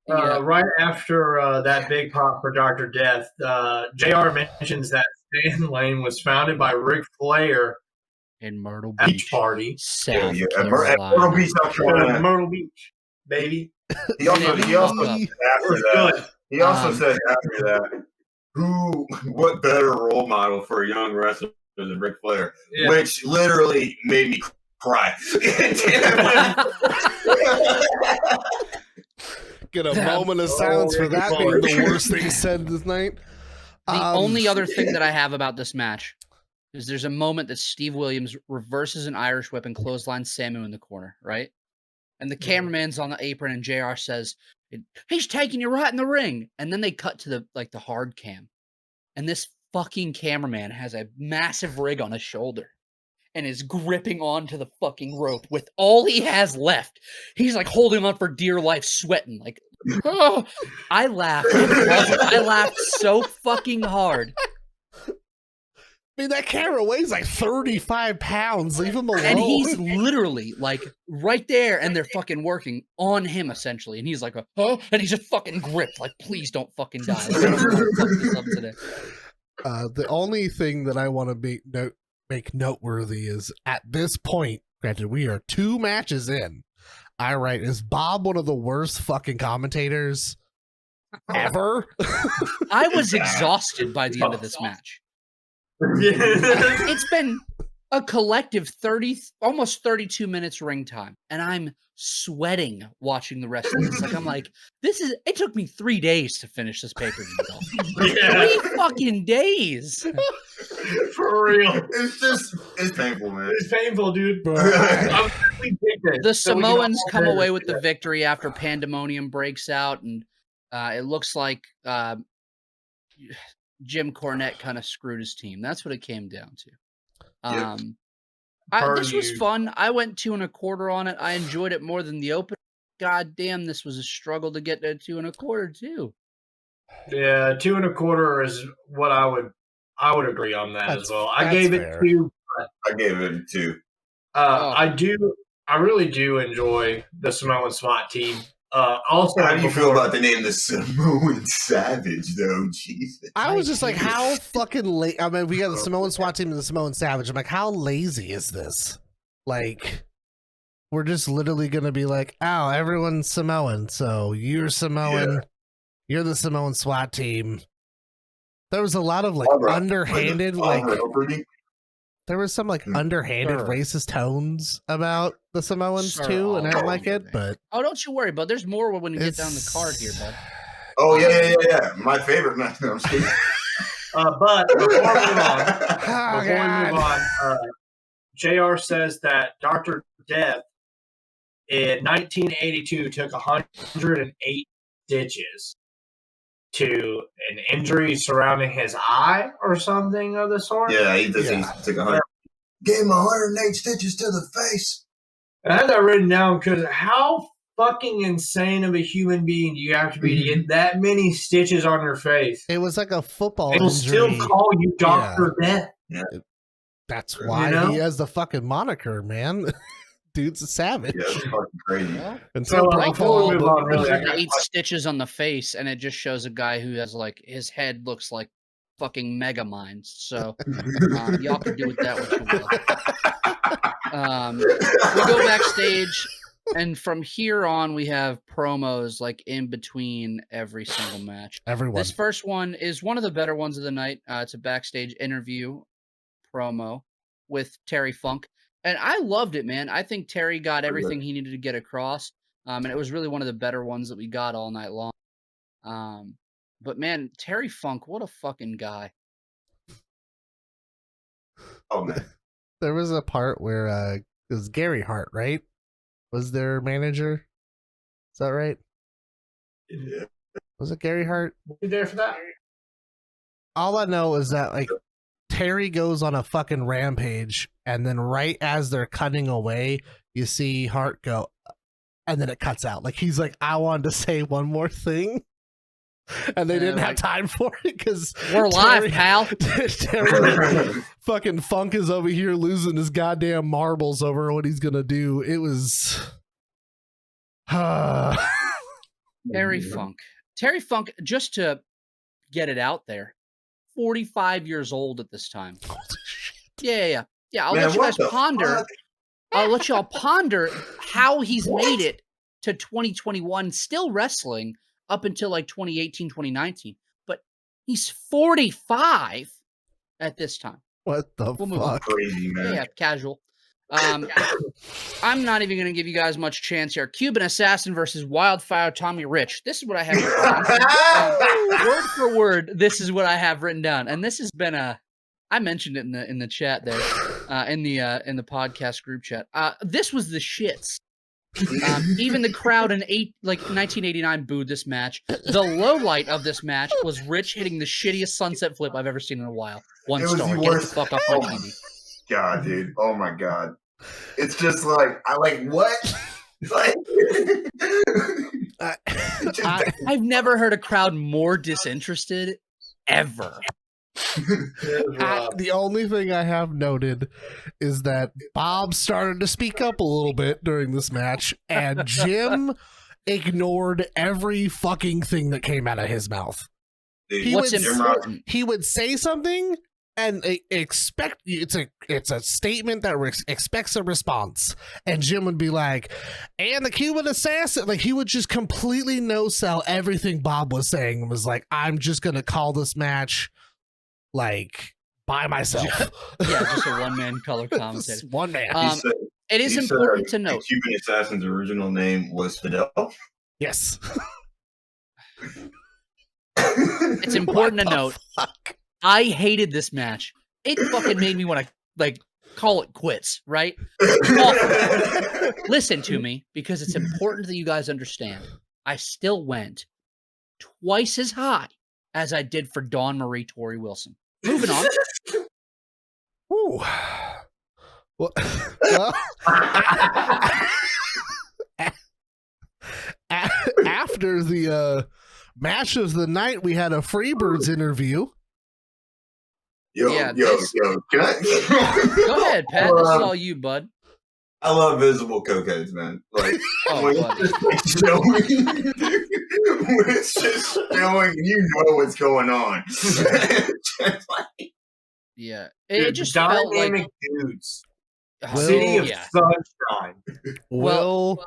Yeah. Right after that big pop for Dr. Death, JR mentions that Stan Lane was founded by Ric Flair In Myrtle at Beach, each party. South At Carolina. Myrtle Beach, South Carolina. Myrtle Beach, baby. He also It said was after that. good. He also Um, said after that, what better role model for a young wrestler than Ric Flair? Yeah. Which literally made me cry. Get a moment of silence for that being the worst thing said this night. The only other thing that I have about this match is there's a moment that Steve Williams reverses an Irish whip and clotheslines Samu in the corner, right? And the cameraman's on the apron and JR says, he's taking you right in the ring. And then they cut to the hard cam. And this fucking cameraman has a massive rig on his shoulder and is gripping onto the fucking rope with all he has left. He's like holding on for dear life, sweating. Like, oh, I laughed. I laughed so fucking hard. I mean, that camera weighs like 35 pounds. Leave him alone. And he's literally like right there, and they're fucking working on him essentially. And he's like, oh, and he's just fucking gripped. Like, please don't fucking die. Like, I don't know what fuck this up today. The only thing that I want to make noteworthy is at this point, granted, we are 2 matches in. I write, is Bob one of the worst fucking commentators ever? I was exhausted by the end of this match. Yeah. It's been a collective almost 32 minutes ring time, and I'm sweating watching the rest of this. Like, I'm like, it took me 3 days to finish this pay-per-view. Yeah. 3 fucking days. For real. It's painful, man. It's painful, dude. The Samoans come away with the victory after pandemonium breaks out, and it looks like Jim Cornette kind of screwed his team. That's what it came down to. This was fun. I went 2 1/4 on it. I enjoyed it more than the open. God damn, this was a struggle to get to 2 1/4 too. Yeah, 2 1/4 is what I would agree on that as well. I gave fair. it 2. I gave it 2. I really do enjoy the Samoan SWAT team. Also, how do you feel about the name the Samoan Savage, though? Jesus. I was just like, how fucking late. I mean, we got the Samoan SWAT team and the Samoan Savage. I'm like, how lazy is this? Like, we're just literally going to be like, oh, everyone's Samoan. So you're Samoan. Yeah. You're the Samoan SWAT team. There was a lot of like underhanded, there was some like underhanded racist tones about the Samoans too, and I don't like it, but don't you worry, bud. There's more when you get down the card here, bud. Oh yeah. My favorite match. No, I'm just kidding. But before we move on, JR says that Dr. Death in 1982 took 108 stitches to an injury surrounding his eye or something of the sort. Yeah, he took 100. Gave him 108 stitches to the face. And I had that written down because how fucking insane of a human being do you have to be to get that many stitches on your face? It was like a football They'll injury. still call you Dr. Death. Yeah. That's why he has the fucking moniker, man. Dude's a savage. Yeah, it's fucking crazy. Yeah. And so before we move on, really, 8 stitches on the face, and it just shows a guy who has like his head looks like fucking mega minds. So y'all can do with that what you will. We go backstage, and from here on, we have promos like in between every single match. Everyone. This first one is one of the better ones of the night. It's a backstage interview promo with Terry Funk. And I loved it, man. I think Terry got everything he needed to get across. And it was really one of the better ones that we got all night long. But, man, Terry Funk, what a fucking guy. Oh, man. There was a part where it was Gary Hart, right? Was their manager? Is that right? Yeah. Was it Gary Hart? You there for that? All I know is that, like, Terry goes on a fucking rampage, and then right as they're cutting away, you see Hart go, and then it cuts out. Like he's like, I wanted to say one more thing, and they didn't have time for it because we're live, pal. Terry, fucking Funk is over here losing his goddamn marbles over what he's gonna do. It was Terry Funk. Terry Funk, just to get it out there, 45 years old at this time. Yeah. I'll let you guys ponder. I'll let y'all ponder how he's made it to 2021, still wrestling up until like 2018, 2019. But he's 45 at this time. What the fuck? Crazy, man. Yeah, casual. I'm not even going to give you guys much chance here. Cuban Assassin versus Wildfire Tommy Rich. This is what I have written down. Word for word, this is what I have written down. And this has been I mentioned it in the chat there, in the podcast group chat. This was the shits. Even the crowd in 1989 booed this match. The low light of this match was Rich hitting the shittiest sunset flip I've ever seen in a while. One star. Get the fuck off my TV. God, dude. Oh my God. It's just like, what? Like, I've never heard a crowd more disinterested ever. The only thing I have noted is that Bob started to speak up a little bit during this match, and Jim ignored every fucking thing that came out of his mouth. What's important? He would say something and expect it's a statement that expects a response, and Jim would be like, and the Cuban Assassin, like he would just completely no sell everything Bob was saying and was like, I'm just gonna call this match like by myself. Yeah, just a one-man color commentator. One man. It is important to note. The Cuban Assassin's original name was Fidel. Yes. It's important to note. Fuck? I hated this match. It fucking made me want to like call it quits, right? Listen to me, because it's important that you guys understand. I still went twice as high as I did for Dawn Marie Tori Wilson. Moving on. Ooh. Well, after the match of the night, we had a Freebirds interview. Go ahead, Pat. This is all you, bud. I love visible cokeheads, man. Like, when it's just showing, you know what's going on. Yeah, it just felt like dudes. City of Sunshine. Will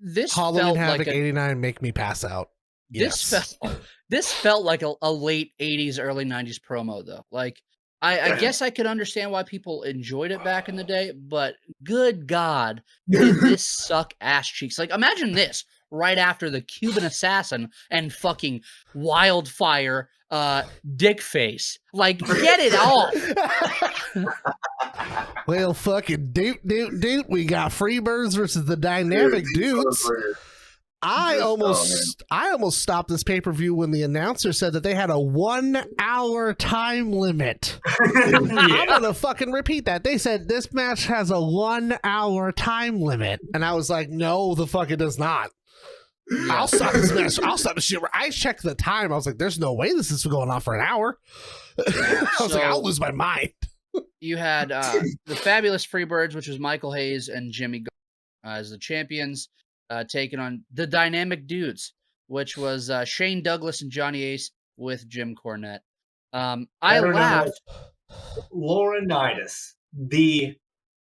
this Halloween felt Havoc like 89 make me pass out? Yes. This felt like a late 80s, early 90s promo, though. Like, I guess I could understand why people enjoyed it back in the day, but good God, did this suck ass cheeks. Like, imagine this right after the Cuban Assassin and fucking Wildfire dick face. Like, get it off. Well, fucking doot. We got Freebirds versus the Dynamic Dudes. I almost stopped this pay-per-view when the announcer said that they had a 1 hour time limit. I'm gonna fucking repeat that. They said this match has a 1 hour time limit. And I was like, no, the fuck it does not. I'll stop this match. I'll stop the shit. I checked the time. I was like, there's no way this is going on for an hour. I was like, I'll lose my mind. You had the Fabulous Freebirds, which was Michael Hayes and Jimmy as the champions. Taking on the Dynamic Dudes, which was Shane Douglas and Johnny Ace with Jim Cornette. I laughed. Laurinaitis, the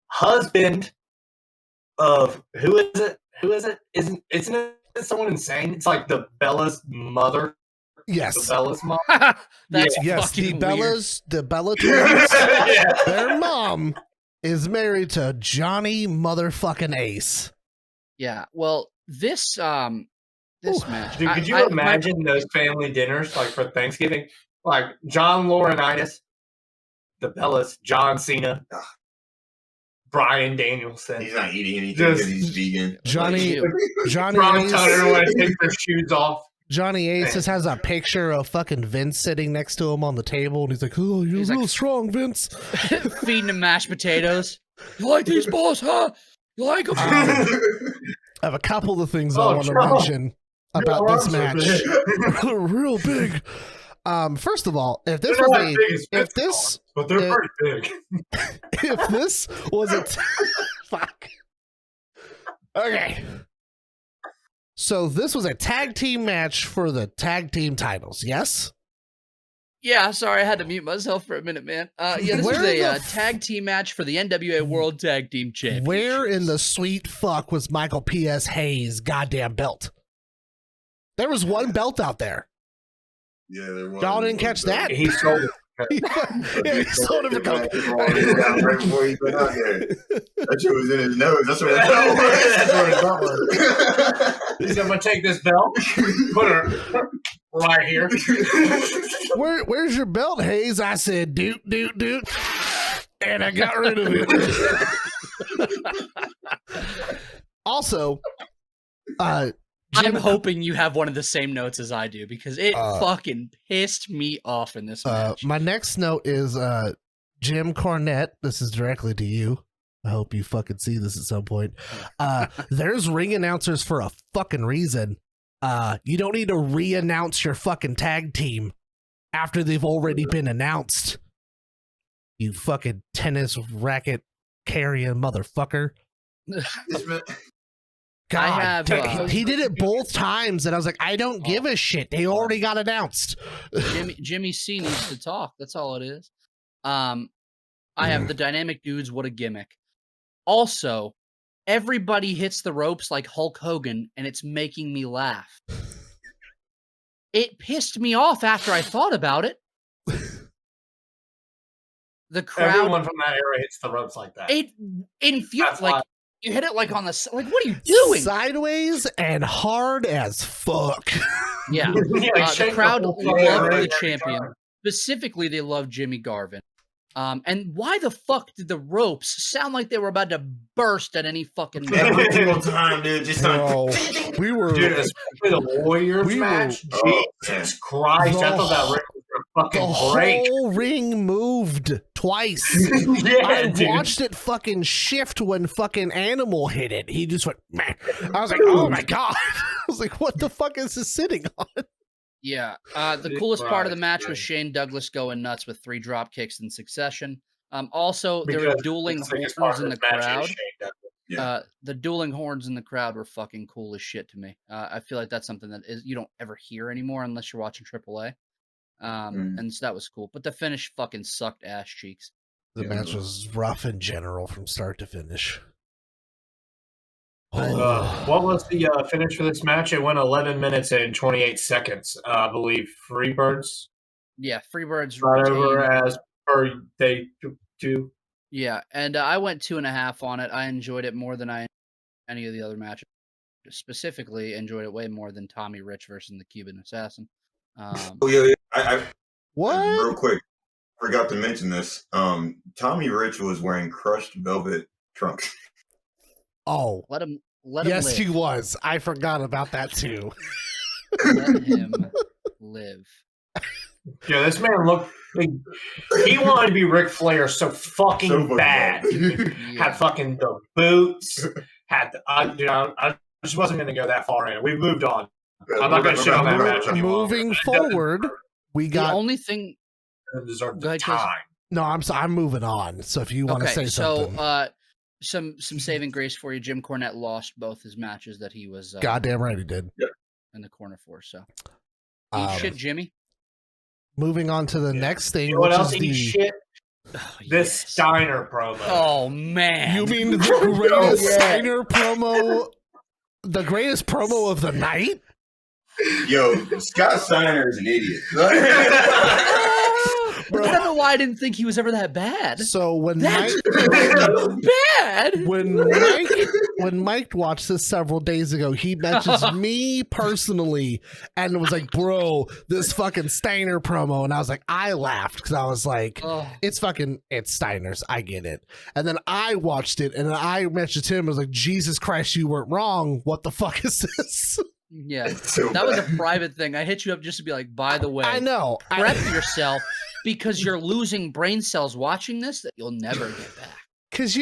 husband of who is it? Isn't it someone insane? It's like the Bella's mother. Yes. The Bella's mom. That's yes. The fucking Bellas, the Bella twins. Their mom is married to Johnny motherfucking Ace. Yeah, well, this match. Dude, could you imagine those family dinners like for Thanksgiving? Like John Laurinaitis, the Bellas, John Cena, Bryan Danielson. He's not eating anything because he's vegan. Johnny Ron Ace. Tucker would take their shoes off. Johnny Ace just has a picture of fucking Vince sitting next to him on the table, and he's like, "Oh, you're real strong, Vince." Feeding him mashed potatoes. You like these balls, huh? You like them? I have a couple of things I want to mention about this match. Real big. First of all, if this was but they're pretty big. If this was a fuck. Okay. So this was a tag team match for the tag team titles, yes? Yeah, sorry, I had to mute myself for a minute, man. Yeah, this was a tag team match for the NWA World Tag Team Championship. Where in the sweet fuck was Michael P.S. Hayes' goddamn belt? There was one belt out there. Yeah, there was. Y'all didn't catch that? He sold it. He sold it for coke. Right before he went out there. That shit was in his nose. That's where the belt was. He said, I'm going to take this belt, put her right here. Where's your belt, Hayes? I said, doot, doot, doot. And I got rid of it. Also, I'm hoping you have one of the same notes as I do, because it fucking pissed me off in this match. My next note is Jim Cornette. This is directly to you. I hope you fucking see this at some point. There's ring announcers for a fucking reason. You don't need to re-announce your fucking tag team after they've already been announced. You fucking tennis racket carrying motherfucker. God, he did it both times, and I was like, I don't give a shit. They already got announced. Jimmy C needs to talk. That's all it is. I have the dynamic dudes. What a gimmick. Also, everybody hits the ropes like Hulk Hogan, and it's making me laugh. It pissed me off after I thought about it. The crowd. Everyone from that era hits the ropes like that. You hit it like on the what are you doing? Sideways and hard as fuck. Yeah, the crowd loved the champion. Specifically, they loved Jimmy Garvin. And why the fuck did the ropes sound like they were about to burst at any fucking moment? Every single time, dude. Just we were dude, especially the Warriors match. Jesus Christ! I thought that ring was gonna fucking break. The whole ring moved twice. I watched it fucking shift when fucking Animal hit it. He just went, man. I was like, oh my god. I was like, what the fuck is this sitting on? Yeah, the coolest part of the match was Shane Douglas going nuts with 3 drop kicks in succession. Also, there were dueling horns in the crowd. The dueling horns in the crowd were fucking cool as shit to me. I feel like that's something that you don't ever hear anymore unless you're watching AAA. And so that was cool. But the finish fucking sucked ass cheeks. The match was rough in general from start to finish. What was the finish for this match? It went 11 minutes and 28 seconds. I believe Freebirds. Yeah, Freebirds. Right over as per they do. Yeah, and I went 2.5 on it. I enjoyed it more than any of the other matches. Specifically, enjoyed it way more than Tommy Rich versus the Cuban Assassin. I what? Real quick, forgot to mention this. Tommy Rich was wearing crushed velvet trunks. Oh, let him yes, live. He was. I forgot about that too. Let him live. Yeah, this man looked. He wanted to be Ric Flair so fucking bad. Had fucking the boots. Had the. I just wasn't going to go that far in. We moved on. I'm not going to shit on that match anymore. Moving forward, we got the only thing. Deserve the time. No, I'm moving on. So if you want to say something, some saving grace for you. Jim Cornette lost both his matches that he was goddamn right he did in the corner for. So eat shit, Jimmy. Moving on to the next thing, you know what which else is eat shit? This Steiner promo. Oh man, you mean the greatest Steiner promo? The greatest promo of the night? Yo, Scott Steiner is an idiot. Bro. I don't know why I didn't think he was ever that bad. So when Mike watched this several days ago, he messaged me personally and was like, "Bro, this fucking Steiner promo," and I was like, I laughed because I was like, it's Steiner's, I get it. And then I watched it and I messaged him and was like, Jesus Christ, you weren't wrong. What the fuck is this? Yeah, It's so that was a bad. private thing. I hit you up just to be like, by the way, I know. prep yourself because you're losing brain cells watching this that you'll never get back. Because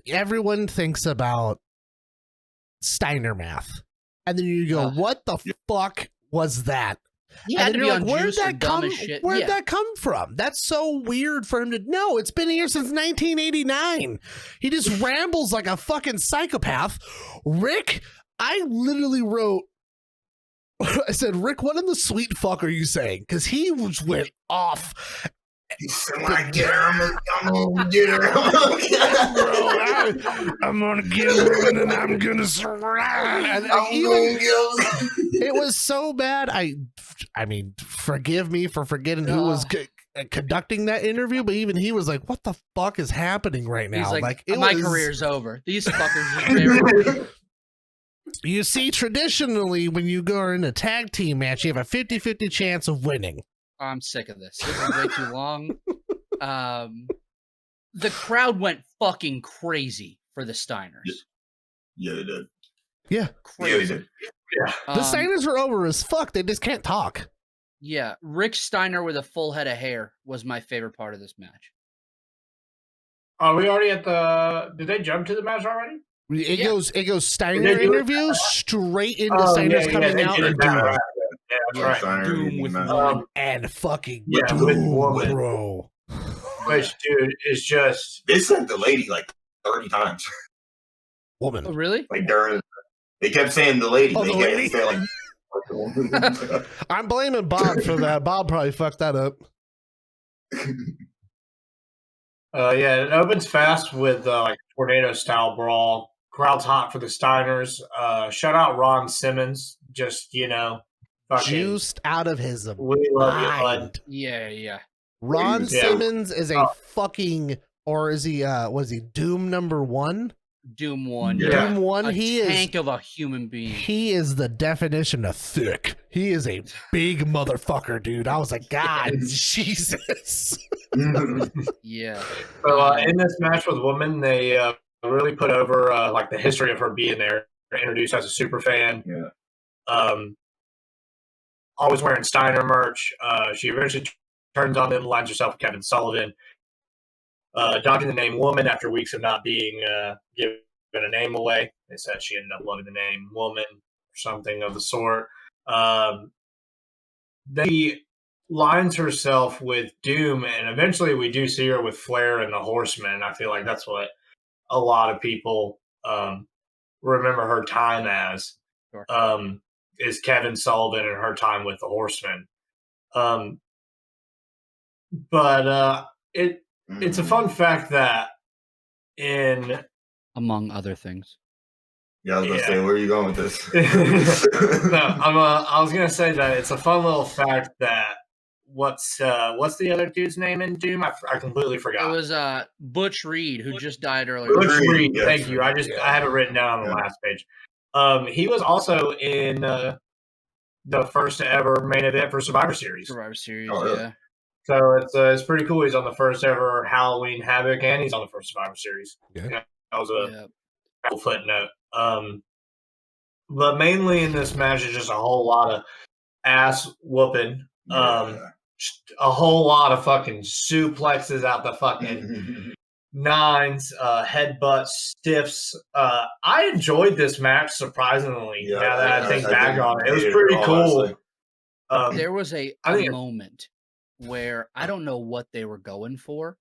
everyone thinks about Steiner math, and then you go, "What the fuck was that?" He And had then to be you're on like, "Where'd juice or that dumb come? as shit. Where'd Yeah. that come from?" That's so weird for him to know. It's been here since 1989. He just rambles like a fucking psychopath. Rick, I literally wrote. I said, "Rick, what in the sweet fuck are you saying?" Because he went off. He said, when I get her, I'm gonna get her. I'm gonna get her. I'm gonna get her and I'm gonna surround. And it was so bad. I mean, forgive me for forgetting who was conducting that interview, but even he was like, "What the fuck is happening right now?" He's like my career's over. These fuckers just You see, traditionally, when you go in a tag team match, you have a 50-50 chance of winning. I'm sick of this. This is way too long. The crowd went fucking crazy for the Steiners. Yeah, they did. Yeah. Yeah, they Crazy. did. Yeah. The Steiners are over as fuck. They just can't talk. Yeah, Rick Steiner with a full head of hair was my favorite part of this match. Are we already at the? Did they jump to the match already? It goes Steiner They do it- interviews straight into Oh, Steiner's yeah, coming they out did it and that Doom. right. Yeah, that's right. Steiner Doom getting with mad. woman. And fucking Yeah, Doom, with woman. bro. Which, dude, is just They said the lady like 30 times. Oh, Woman. really? Like during, they kept saying the lady. Oh, They the kept lady? saying, like, I'm blaming Bob for that. Bob probably fucked that up. yeah, it opens fast with like tornado style brawl. Crowd's hot for the Steiners. Shout out Ron Simmons. Just fucking Juiced out of his we love you, bud. mind. Yeah. Ron Yeah. Simmons is a Oh. fucking, or is he, was he Doom number one? Doom one. Yeah. Doom one, A he tank of a human being. He is the definition of thick. He is a big motherfucker, dude. I was like, God, Jesus. Yeah. So in this match with woman, they really put over like the history of her being there. Introduced as a super fan. Yeah. Always wearing Steiner merch. She eventually turns on and aligns herself with Kevin Sullivan. Adopting the name Woman after weeks of not being given a name away. They said she ended up loving the name Woman or something of the sort. Then she lines herself with Doom, and eventually we do see her with Flair and the Horsemen. I feel like that's what a lot of people remember her time as. Sure. Is Kevin Sullivan and her time with the Horsemen. But it's a fun fact that Among other things. Yeah, I was gonna Yeah. say, where are you going with this? No, I was gonna say that it's a fun little fact that what's the other dude's name in Doom? I completely It forgot. was Butch Reed, who just died earlier. Butch Reed, Reed. yes. Thank you. I have it written down on the last page. He was also in the first ever main event for Survivor Series. Survivor Series, Oh, really? yeah. So it's pretty cool. He's on the first ever Halloween Havoc, and he's on the first Survivor Series. Yeah. That was a Yeah. cool footnote. But mainly in this match is just a whole lot of ass whooping. Yeah. A whole lot of fucking suplexes out the fucking nines, headbutts, stiffs. I enjoyed this match surprisingly. Yeah, now that I think back didn't on it, it was hate pretty at all, cool. honestly. There was a I think- moment where I don't know what they were going for,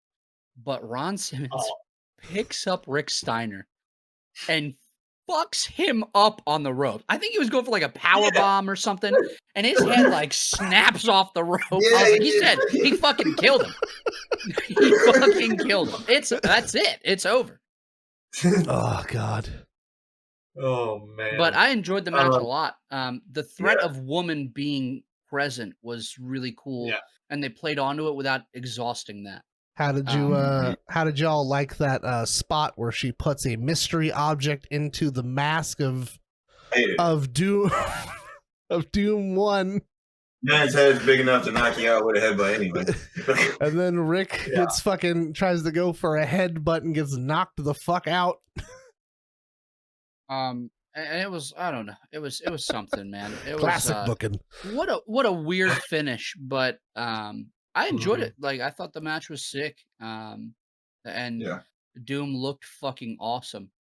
but Ron Simmons picks up Rick Steiner and fucks him up on the rope. I think he was going for like a power bomb or something, and his head like snaps off the rope. I was like, he's dead. He fucking killed him. He fucking killed him. That's it. It's over. Oh, God. Oh man! But I enjoyed the match a lot. The threat of woman being present was really cool, and they played onto it without exhausting that. How did y'all like that spot where she puts a mystery object into the mask of Doom of Doom 1? Man's head's big enough to knock you out with a headbutt anyway. And then Rick tries to go for a headbutt and gets knocked the fuck out. And And it was, I don't know, it was something, man. It Classic was booking. what a weird finish, but I enjoyed Mhm. it. Like I thought the match was sick. And Yeah. Doom looked fucking awesome.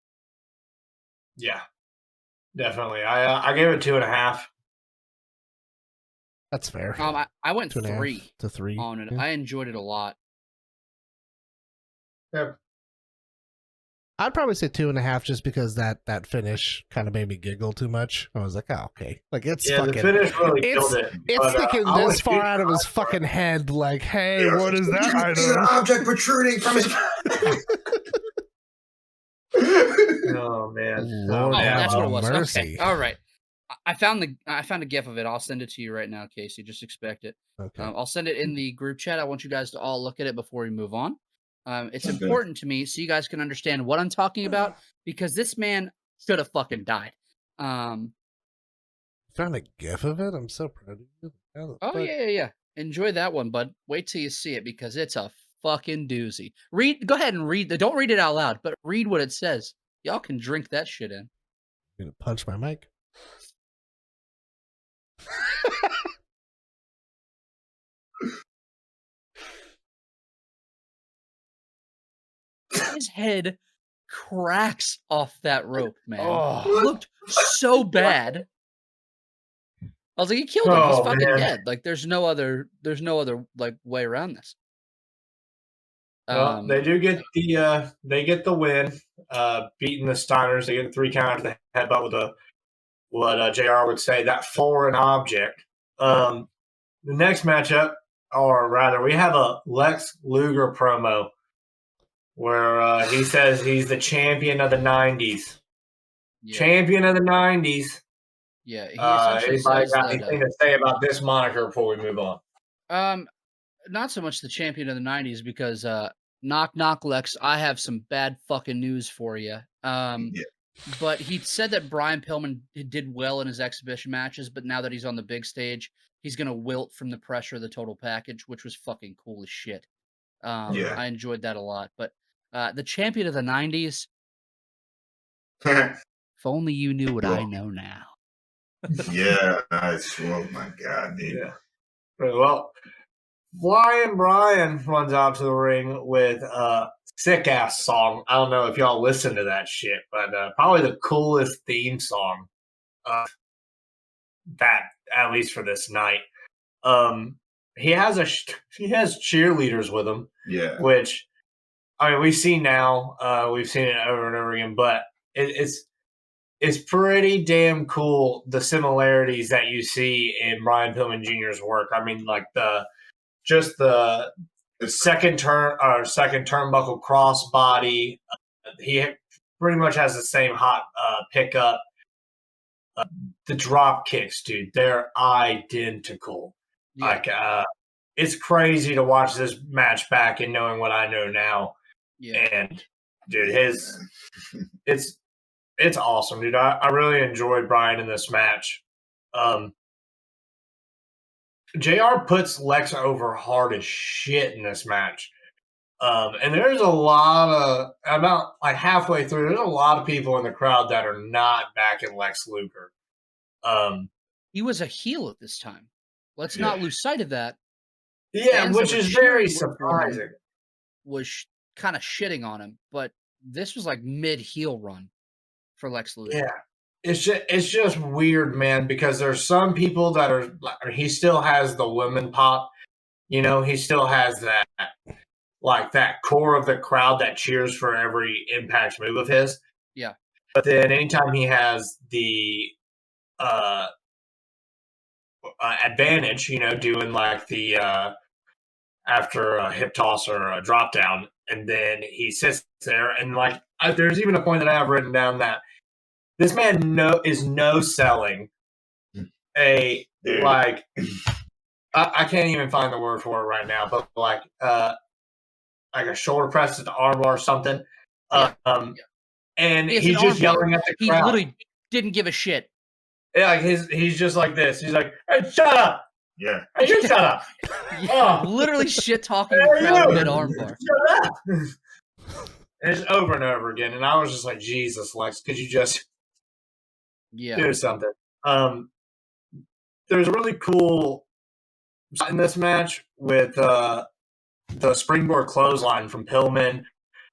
Yeah, definitely. I gave it 2.5. That's fair. I went 2.5 3 to 3 on it. Yeah. I enjoyed it a lot. Yeah. I'd probably say 2.5 just because that finish kind of made me giggle too much. I was like, oh, okay. Like it's Yeah, the fucking finish really it's killed it. it's but, sticking I this was far shooting out of his for it. fucking head, like, hey, Yeah. what is that You can see an item? object protruding from his. Oh man. Lord Oh, have that's what it was. mercy. Okay, all right. I found a gif of it. I'll send it to you right now, Casey. Just expect it. Okay. I'll send it in the group chat. I want you guys to all look at it before we move on. It's Okay. important to me so you guys can understand what I'm talking about because this man should have fucking died. Found a gif of it. I'm so proud of you. How the Oh fuck- yeah. Enjoy that one, bud. Wait till you see it because it's a fucking doozy. Go ahead and read. Don't read it out loud, but read what it says. Y'all can drink that shit in. I'm gonna punch my mic. His head cracks off that rope, man. Oh. It looked so bad. I was like, he killed him. He's Oh, fucking man. dead. Like, there's no other like way around this. Well, they do get the win, beating the Steiners. They get a 3 count after the headbutt with what JR would say, that foreign object. The next matchup, or rather, we have a Lex Luger promo where he says he's the champion of the 90s. Yeah, Champion of the 90s. yeah. He essentially Anybody says got that. anything to say about this moniker before we move on? Not so much the champion of the '90s because knock knock Lex, I have some bad fucking news for you. But he said that Brian Pillman did well in his exhibition matches, but now that he's on the big stage, he's gonna wilt from the pressure of the total package, which was fucking cool as shit. Yeah. I enjoyed that a lot. But the champion of the '90s, Yeah. if only you knew what I Cool. know now. Nice. Oh my god, dude. Yeah. Well, Flying Brian runs out to the ring with a sick ass song. I don't know if y'all listen to that shit, but probably the coolest theme song that at least for this night. He has cheerleaders with him, Yeah. which I mean we've seen now. We've seen it over and over again, but it's pretty damn cool the similarities that you see in Brian Pillman Jr.'s work. I mean, like the second turnbuckle crossbody. He pretty much has the same hot pickup. The drop kicks, dude, they're identical. Yeah. Like it's crazy to watch this match back and knowing what I know now. Yeah. And dude, it's awesome, dude. I really enjoyed Brian in this match. JR puts Lex over hard as shit in this match. And there's a lot of, about like halfway through, there's a lot of people in the crowd that are not backing Lex Luger. He was a heel at this time. Let's not lose sight of that. Yeah, Fans which that were is very cheering for him surprising. Was kind of shitting on him, but this was like mid heel run for Lex Luger. Yeah. It's just weird, man, because there's some people that are, he still has the women pop, you know, he still has that, like that core of the crowd that cheers for every Impact move of his. Yeah. But then anytime he has the advantage, you know, doing like the after a hip toss or a drop down, and then he sits there and like there's even a point that I have written down that this man is no selling a like I can't even find the word for it right now, but like a shoulder press to the arm bar or something. And he's just yelling at the crowd. He literally didn't give a shit. Yeah, like he's just like this. He's like, "Hey, shut up! Yeah. Hey, you shut up!" Yeah, literally shit talking the crowd mid arm bar. Shut up! And it's over and over again. And I was just like, Jesus, Lex, could you just Yeah. Here's something. There's a really cool spot in this match with the springboard clothesline from Pillman.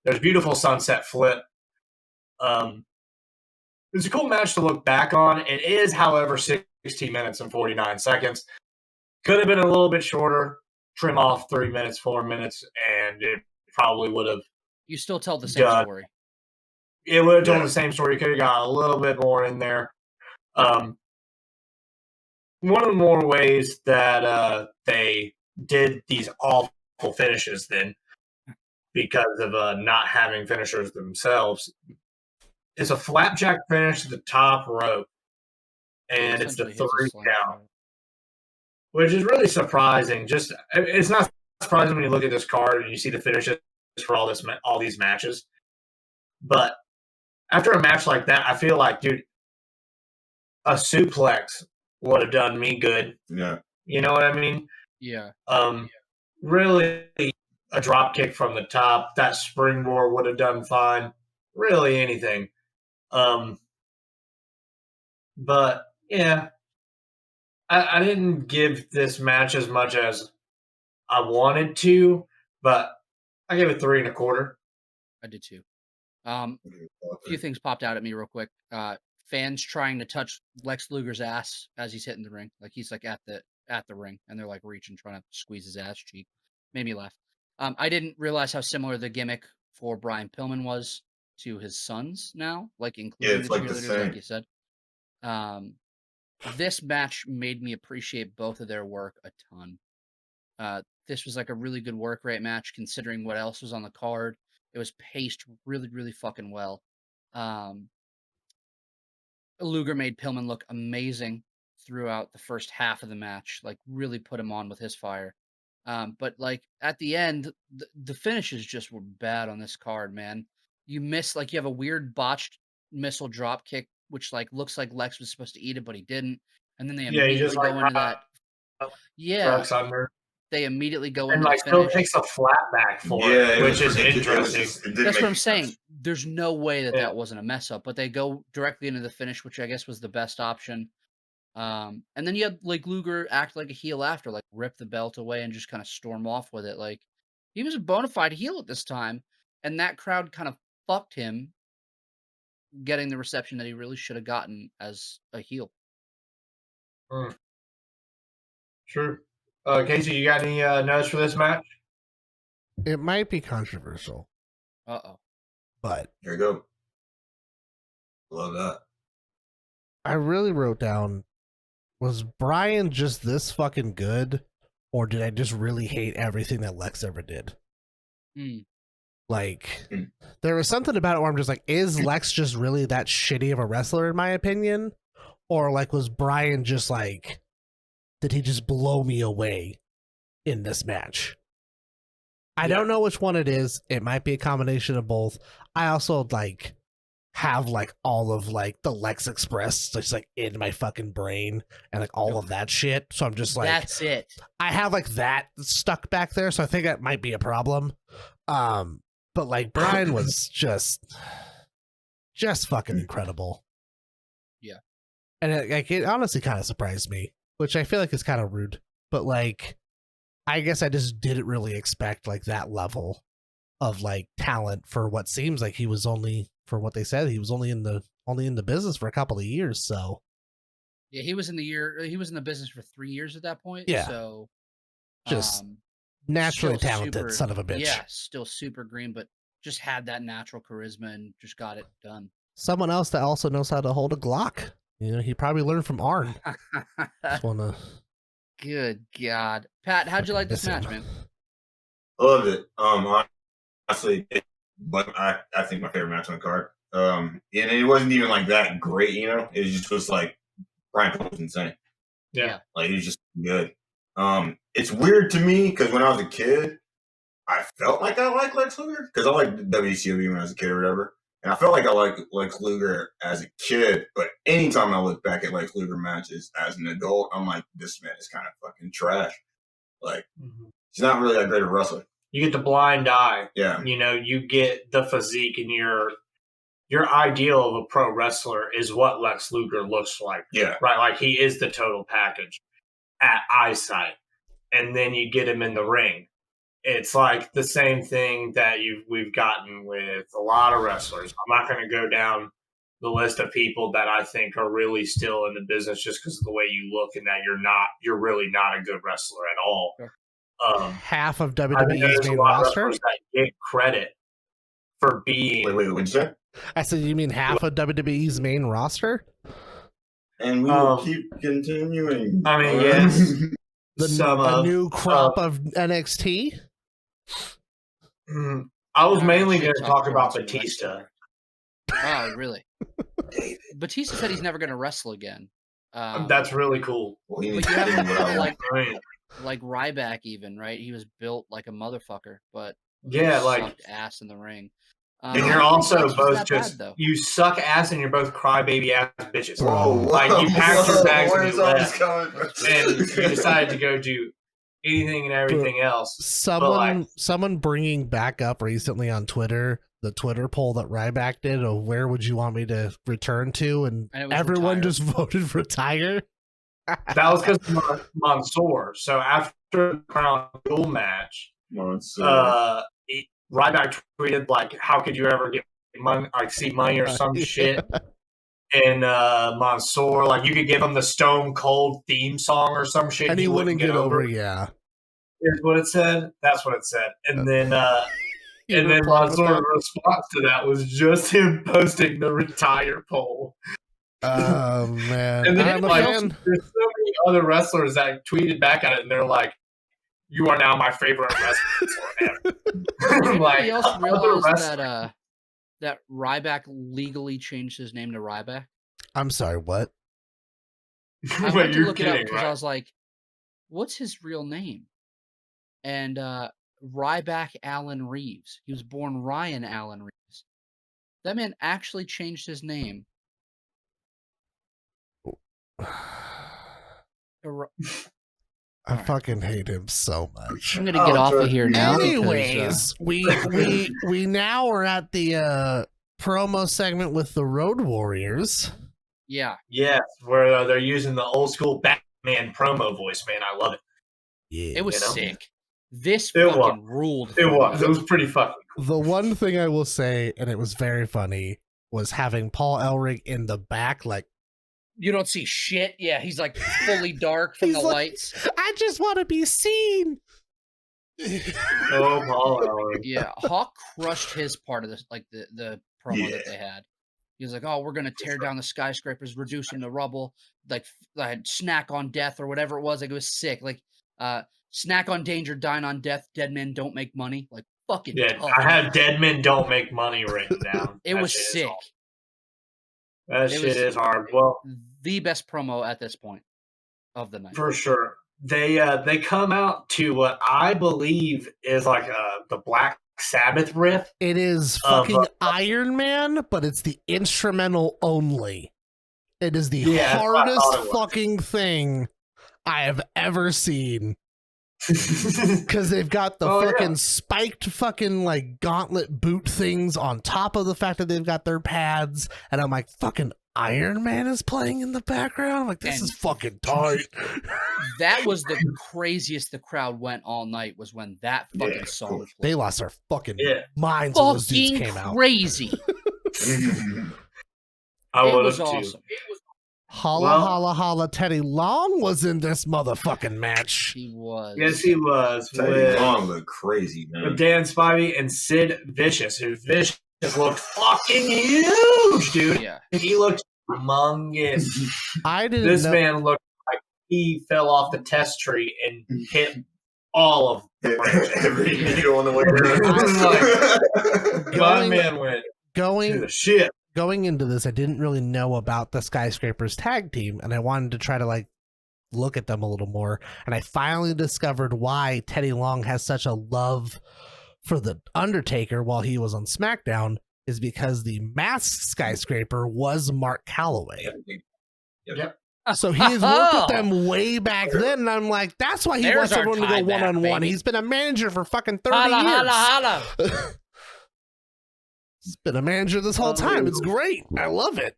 There's a beautiful sunset flip. It's a cool match to look back on. It is, however, 16 minutes and 49 seconds. Could have been a little bit shorter. Trim off 3 minutes, 4 minutes, and it probably would have. You still tell the same story. It would have told the same story. You could have got a little bit more in there. One of the more ways that they did these awful finishes then, because of not having finishers themselves, is a flapjack finish to the top rope, and it's the 3 count, which is really surprising. Just it's not surprising when you look at this card and you see the finishes for all these matches, but after a match like that, I feel like, dude, a suplex would have done me good. Yeah. You know what I mean? Yeah. Really, a drop kick from the top, that springboard would have done fine. Really, anything. But yeah, I didn't give this match as much as I wanted to, but I gave it 3 1/4. I did too. A few things popped out at me real quick. Fans trying to touch Lex Luger's ass as he's hitting the ring, like he's like at the ring, and they're like reaching, trying to squeeze his ass cheek. Made me laugh. I didn't realize how similar the gimmick for Brian Pillman was to his sons now, like including it's the like the cheerleaders, same. like you said. This match made me appreciate both of their work a ton. This was like a really good work rate match considering what else was on the card. It was paced really, really fucking well. Luger made Pillman look amazing throughout the first half of the match, like really put him on with his fire. But like at the end, the finishes just were bad on this card, man. You miss, like, you have a weird botched missile drop kick, which like looks like Lex was supposed to eat it, but he didn't. And then they Yeah, he just immediately go into that. Yeah, trucks under. they immediately go And into like the still finish. takes a flat back for Yeah, it, which is ridiculous. interesting. That's what I'm saying. There's no way that Yeah. that wasn't a mess up, but they go directly into the finish, which I guess was the best option. And then you had like Luger act like a heel after, like rip the belt away and just kind of storm off with it. Like he was a bona fide heel at this time, and that crowd kind of fucked him getting the reception that he really should have gotten as a heel. True. Casey, you got any notes for this match? It might be controversial, Uh-oh. but Here you go. Love that. I really wrote down, was Brian just this fucking good, or did I just really hate everything that Lex ever did? Like, there was something about it where I'm just like, is Lex just really that shitty of a wrestler, in my opinion? Or, like, was Brian just like, did he just blow me away in this match? I don't know which one it is. It might be a combination of both. I also, like, have, like, all of, like, the Lex Express just, like, in my fucking brain and, like, all of that shit. So I'm just like... That's it. I have, like, that stuck back there, so I think that might be a problem. But, like, Brian was just fucking incredible. Yeah. And it honestly kind of surprised me, which I feel like is kind of rude. But, like, I guess I just didn't really expect, like, that level of, like, talent for what seems like he was only, for what they said, he was only in the business for a couple of years, so. Yeah, he was in the business for 3 years at that point. Yeah. So just naturally still talented son of a bitch. Yeah, still super green, but just had that natural charisma and just got it done. Someone else that also knows how to hold a Glock. You know, he probably learned from Arn. Just wanna... Good God. Pat, how'd you like this match, man? I loved it. Honestly, I think my favorite match on the card. And it wasn't even like that great, you know? It just was like, Brian Pillman was insane. Yeah. Like, he was just good. It's weird to me because when I was a kid, I felt like I liked Lex Luger because I liked WCW when I was a kid or whatever. And I felt like I liked Lex Luger as a kid, but anytime I look back at Lex Luger matches as an adult, I'm like, this man is kind of fucking trash. Like, he's not really that great of a wrestler. You get the blind eye. Yeah. You know, you get the physique and you're your ideal of a pro wrestler is what Lex Luger looks like. Yeah. Right? Like, he is the total package at eyesight. And then you get him in the ring. It's like the same thing that we've gotten with a lot of wrestlers. I'm not going to go down the list of people that I think are really still in the business just because of the way you look and that you're really not a good wrestler at all. Sure. Half of I think WWE's there's a main lot of roster. wrestlers that get credit for being. Wait, what'd you say? I said, you mean half of WWE's main roster? And we will keep continuing. I mean, yes. A new crop of NXT? I was mainly going to Shit, talk talk about about Batista. Oh, really? Batista said he's never going to wrestle again. That's really cool. Well, he But needs you to have do what I people want. like Ryback, even, right? He was built like a motherfucker, but Yeah, he like, sucked ass in the ring. and you're also Lex was both that just bad, though. you suck ass and you're both crybaby ass bitches. Whoa, Like, you packed your bags and where's you all left. this coming from? And you decided to go do anything and everything else. Someone bringing back up recently on Twitter the Twitter poll that Ryback did of where would you want me to return to, and everyone retire. just voted retire. That was because of Mansoor. So after the Crown Jewel match, Ryback tweeted like, "How could you ever get money, like see money or some shit?" And Mansoor, like, you could give him the Stone Cold theme song or some shit, And he wouldn't get over. Yeah, here's what it said. That's what it said. And then replied with Mansoor's that? response to that was just him posting the retire poll. Oh man, And then I'm a like, fan. there's so many other wrestlers that tweeted back at it, and they're like, "You are now my favorite wrestler ever." Anybody else other realize wrestlers- that Ryback legally changed his name to Ryback? I'm sorry, what? I Wait, went to you're look it up kidding, because I right? was like, "What's his real name?" And Ryback Allen Reeves. He was born Ryan Allen Reeves. That man actually changed his name. I fucking hate him so much. I'm gonna get off of here now. Anyways, we now are at the promo segment with the Road Warriors. Yeah. Yes, where they're using the old school Batman promo voice, man. I love it. Yeah, It was You know? sick. This It fucking ruled. It was. It was pretty fucking cool. The one thing I will say, and it was very funny, was having Paul Elric in the back, like, You don't see shit. Yeah, he's like fully dark from He's the like- lights. I just want to be seen. Oh, Paul Elric. Yeah, Hawk crushed his part of this, like the promo that they had. He was like, "Oh, we're gonna tear down the skyscrapers, reduce them to rubble, like snack on death or whatever it was." Like, it was sick. Like, snack on danger, dine on death. Dead men don't make money. Like, fucking Yeah, tough. I had Dead Men Don't Make Money written down. It That was shit is sick. hard. That It shit was- is hard. Well, The best promo at this point of the night. for sure. They come out to what I believe is like the Black Sabbath riff. It is fucking Iron Man, but it's the instrumental only. It is the Yeah, that's what I hardest thought it was. fucking thing I have ever seen. Because they've got the Oh, fucking yeah. spiked fucking like gauntlet boot things on top of the fact that they've got their pads. And I'm like, fucking Iron Man is playing in the background. I'm like, this And- is fucking tight. That was the craziest the crowd went all night. Was when that fucking Yeah, of song course. played. They lost their fucking Yeah. minds when those dudes Fucking came out. crazy. I It would was have too. awesome. Holla, Well- holla, holla. Teddy Long was in this motherfucking match. He was. Yes, he was Teddy with, Long looked crazy, with man. Dan Spivey and Sid Vicious, who Vicious looked fucking huge, dude. Yeah. He looked humongous. I didn't This know. man looked like he fell off the test tree and hit all of Every needle on the way My Going- man went to going the shit. going into this, I didn't really know about the Skyscrapers tag team, and I wanted to try to like look at them a little more. And I finally discovered why Teddy Long has such a love for the Undertaker while he was on SmackDown is because the masked skyscraper was Mark Calloway. Yep. So he's worked with them way back then, and I'm like, that's why he There's wants our everyone to go tie back, one-on-one. baby. He's been a manager for fucking 30 Holla, years. holla, holla. He's been a manager this whole time. It's great. I love it.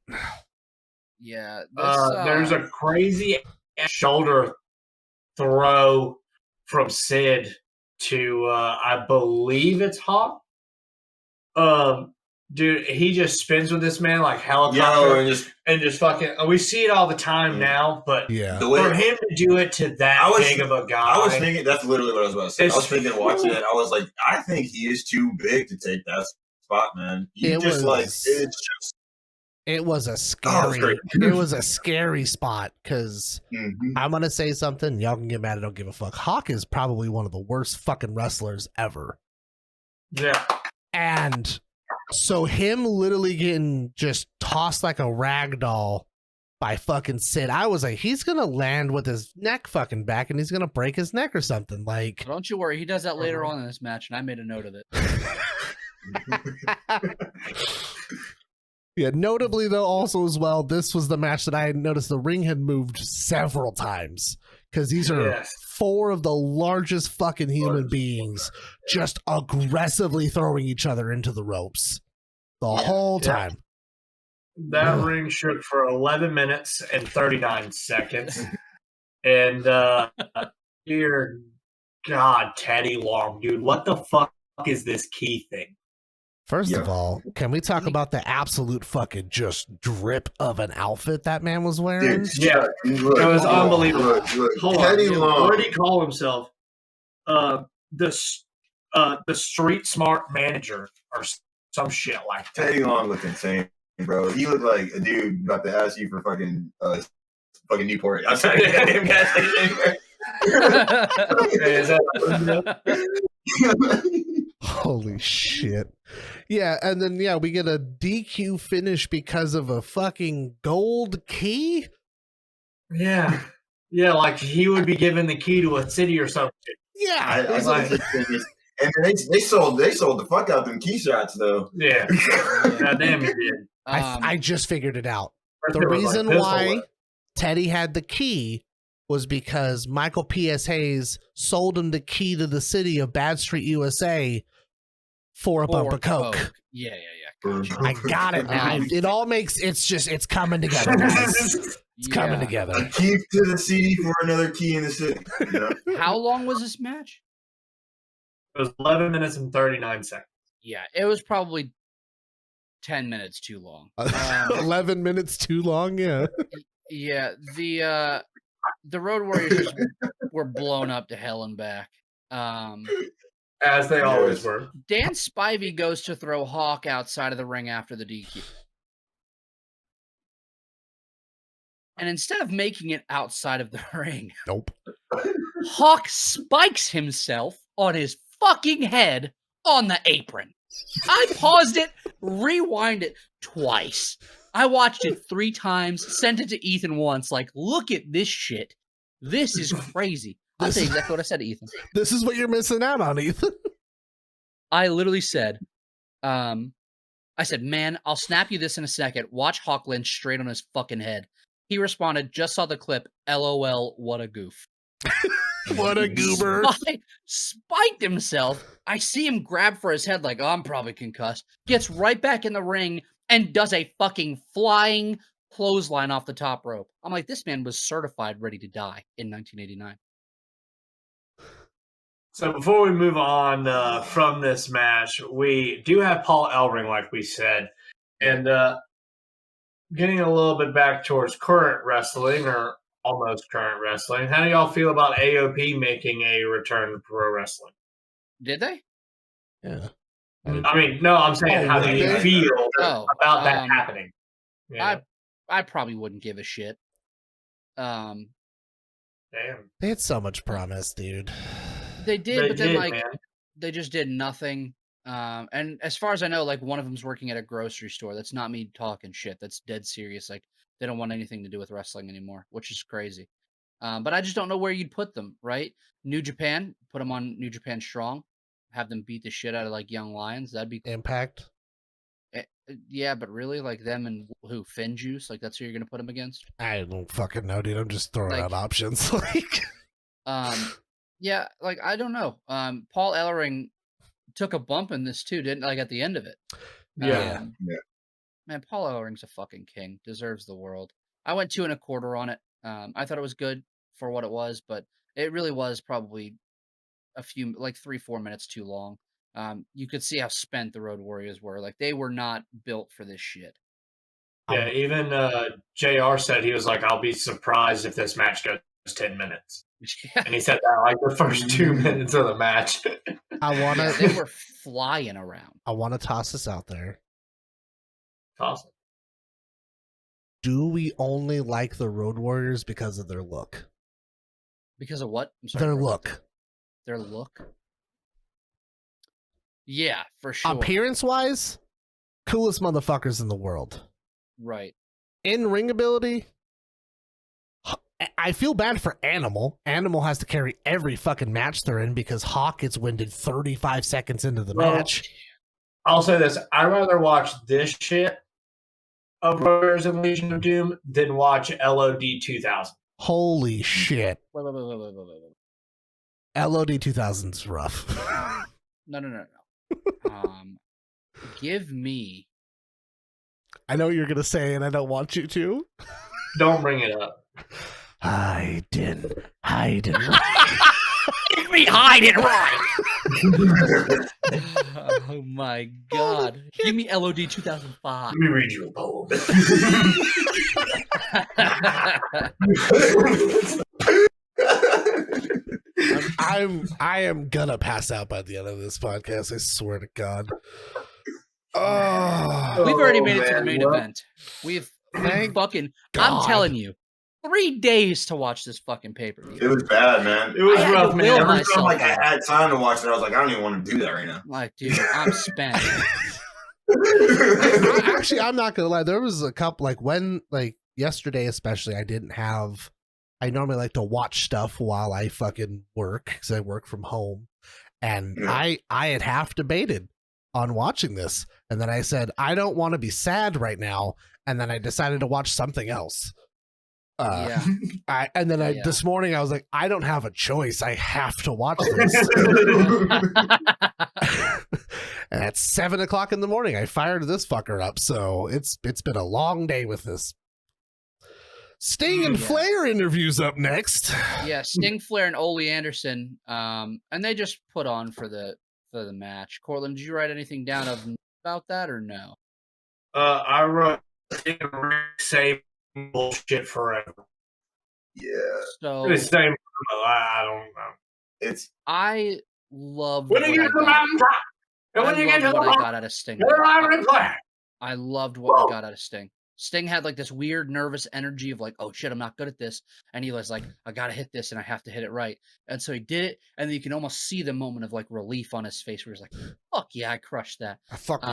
Yeah. There's a crazy shoulder throw from Sid to I believe it's Hawk. Dude, he just spins with this man like helicopter and just fucking. We see it all the time now, but for him to do it to that big of a guy, I was thinking that's literally what I was about to say. I was thinking watching it, I was like, I think he is too big to take that spot, man. It was a scary. It was a scary spot because I'm gonna say something. Y'all can get mad. I don't give a fuck. Hawk is probably one of the worst fucking wrestlers ever. Yeah, and so him literally getting just tossed like a rag doll by fucking Sid. I was like, he's gonna land with his neck fucking back, and he's gonna break his neck or something. Like, don't you worry. He does that later on in this match, and I made a note of it. Yeah, notably though, also as well, this was the match that I had noticed the ring had moved several times because these are four of the largest fucking human beings just aggressively throwing each other into the ropes the whole time. That ring shook for 11 minutes and 39 seconds. And dear God, Teddy Long, dude, what the fuck is this key thing? First of all, can we talk about the absolute fucking just drip of an outfit that man was wearing? It was unbelievable. Hold on. What did he call himself? The street smart manager or some shit like that. Teddy Long looked insane, bro. He looked like a dude about to ask you for fucking Newport. I'm sorry, damn gas station. Is that Holy shit. Yeah, and then we get a DQ finish because of a fucking gold key? Yeah. Yeah, like he would be given the key to a city or something. Yeah. And they sold the fuck out them key shots though. Yeah. God damn it did. I just figured it out. The reason why Teddy had the key was because Michael P.S. Hayes sold him the key to the city of Bad Street, USA for a bump of coke. Yeah. Gotcha. I got it now. It all makes it's coming together, guys. It's coming together. A key to the CD for another key in the city. How long was this match? It was 11 minutes and 39 seconds. Yeah, it was probably 10 minutes too long. 11 minutes too long, yeah. Yeah, the Road Warriors just were blown up to hell and back. As they always were. Dan Spivey goes to throw Hawk outside of the ring after the DQ. And instead of making it outside of the ring, Hawk spikes himself on his fucking head on the apron. I paused it, rewind it twice. I watched it 3 times, sent it to Ethan once, like, look at this shit. This is crazy. I'll tell you exactly what I said to Ethan. This is what you're missing out on, Ethan. I literally said, I said, man, I'll snap you this in a second. Watch Hawk Lynch straight on his fucking head. He responded, just saw the clip. LOL, what a goof. What a goober. Spiked himself. I see him grab for his head like, oh, I'm probably concussed. Gets right back in the ring and does a fucking flying clothesline off the top rope. I'm like, this man was certified ready to die in 1989. So before we move on from this match, we do have Paul Ellering, like we said. And getting a little bit back towards current wrestling, or almost current wrestling, how do y'all feel about AOP making a return to pro wrestling? Did they? Yeah. I mean, no, I'm saying how do you feel about that happening? Yeah. I probably wouldn't give a shit. Damn. They had so much promise, dude. They did, but then they just did nothing. And as far as I know, like one of them's working at a grocery store. That's not me talking shit. That's dead serious. Like they don't want anything to do with wrestling anymore, which is crazy. But I just don't know where you'd put them, right? New Japan, put them on New Japan Strong, have them beat the shit out of like Young Lions. That'd be cool. Impact. Yeah, but really, like them and who? Finn Juice? Like that's who you're gonna put them against? I don't fucking know, dude. I'm just throwing out options. Yeah, like I don't know. Paul Ellering took a bump in this too, didn't like at the end of it? Yeah. Man, Paul Ellering's a fucking king. Deserves the world. I went 2 1/4 on it. I thought it was good for what it was, but it really was probably a few, like 3-4 minutes too long. You could see how spent the Road Warriors were. Like, they were not built for this shit. Yeah, even JR said, he was like, I'll be surprised if this match goes 10 minutes. Yeah. And he said that like the first 2 minutes of the match. They were flying around. I want to toss this out there. Awesome. Do we only like the Road Warriors because of their look? Because of what? I'm sorry. Their look. Their look? Yeah, for sure. Appearance-wise, coolest motherfuckers in the world. Right. In ring ability, I feel bad for Animal. Animal has to carry every fucking match they're in because Hawk gets winded 35 seconds into the match. I'll say this. I'd rather watch this shit of Warriors and Legion of Doom than watch LOD 2000. Holy shit. Wait. LOD 2000's rough. No. Give me. I know what you're going to say, and I don't want you to. Don't bring it up. Hide and Give me hide and right. Oh my god. Give me LOD 2005. Let me read you a poem. I am gonna pass out by the end of this podcast. I swear to God. Oh, We've already made it to the main event. We've fucking. God. I'm telling you, 3 days to watch this fucking pay-per-view. It was bad, man. It was I had rough, to man. will Every myself time like I out. had time to watch it, I was like, I don't even want to do that right now. Like, dude, I'm spent. Actually, I'm not gonna lie. There was a couple, like yesterday, especially. I normally like to watch stuff while I fucking work because I work from home, and I had half debated on watching this, and then I said I don't want to be sad right now, and then I decided to watch something else. Yeah. This morning I was like, I don't have a choice. I have to watch this. And at 7:00 in the morning, I fired this fucker up. So it's been a long day with this. Sting and Flair interviews up next. Yeah, Sting, Flair, and Ole Anderson. And they just put on for the match. Cortland, did you write anything down about that or no? I wrote same bullshit forever. Yeah. So The same. I don't know. I loved When you get to the mountain top, and when you get to the what I mountain, got out of Sting. you're already playing. I loved what we got out of Sting. Sting had like this weird nervous energy of like, oh shit, I'm not good at this. And he was like, I gotta hit this and I have to hit it right. And so he did it, and then you can almost see the moment of like relief on his face where he's like, fuck yeah, I crushed that. I fucking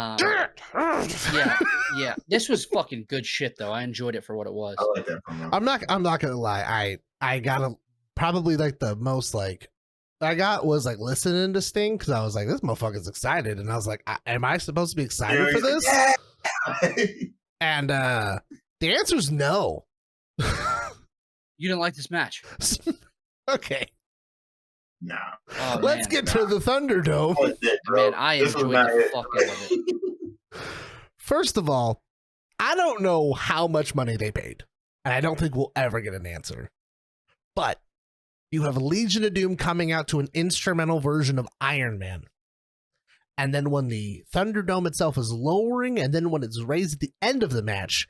Yeah. This was fucking good shit though. I enjoyed it for what it was. I like that promo. I'm not gonna lie. I got probably like the most like I got was like listening to Sting because I was like, this motherfucker's excited, and I was like, am I supposed to be excited for this? Yeah. And the answer's no. You didn't like this match? Okay. No. Oh, Let's get to the Thunderdome. That was it, bro. Man, I This was enjoyed not the it. fuck out of it. First of all, I don't know how much money they paid, and I don't think we'll ever get an answer. But you have Legion of Doom coming out to an instrumental version of Iron Man. And then when the Thunderdome itself is lowering, and then when it's raised at the end of the match,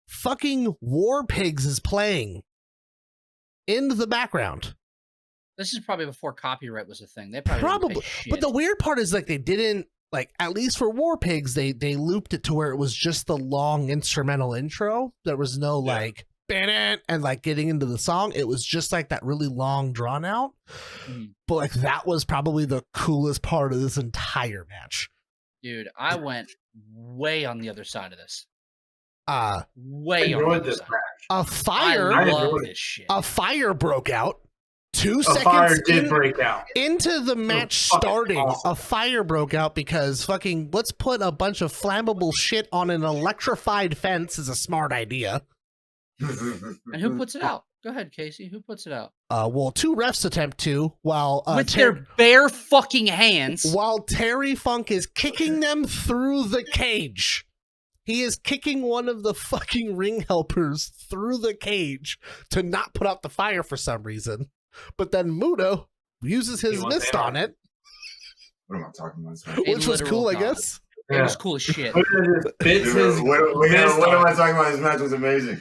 fucking War Pigs is playing in the background. This is probably before copyright was a thing. They probably didn't pay shit. But the weird part is like they didn't, like, at least for War Pigs, they looped it to where it was just the long instrumental intro. There was no like and like getting into the song. It was just like that really long drawn out. But like that was probably the coolest part of this entire match. Dude, I went way on the other side of this. I Way on the enjoyed other this side. match. I love this shit. A fire broke out. 2 A seconds fire did break out. into the match fucking starting. awesome. A fire broke out because fucking let's put a bunch of flammable shit on an electrified fence is a smart idea. And who puts it out? Go ahead, Casey. Who puts it out? Well, 2 refs attempt to while with their bare fucking hands. While Terry Funk is kicking them through the cage. He is kicking one of the fucking ring helpers through the cage to not put out the fire for some reason. But then Muda uses his mist on it. What am I talking about? Which was cool, I guess. It was cool as shit. What am I talking about? This match was amazing.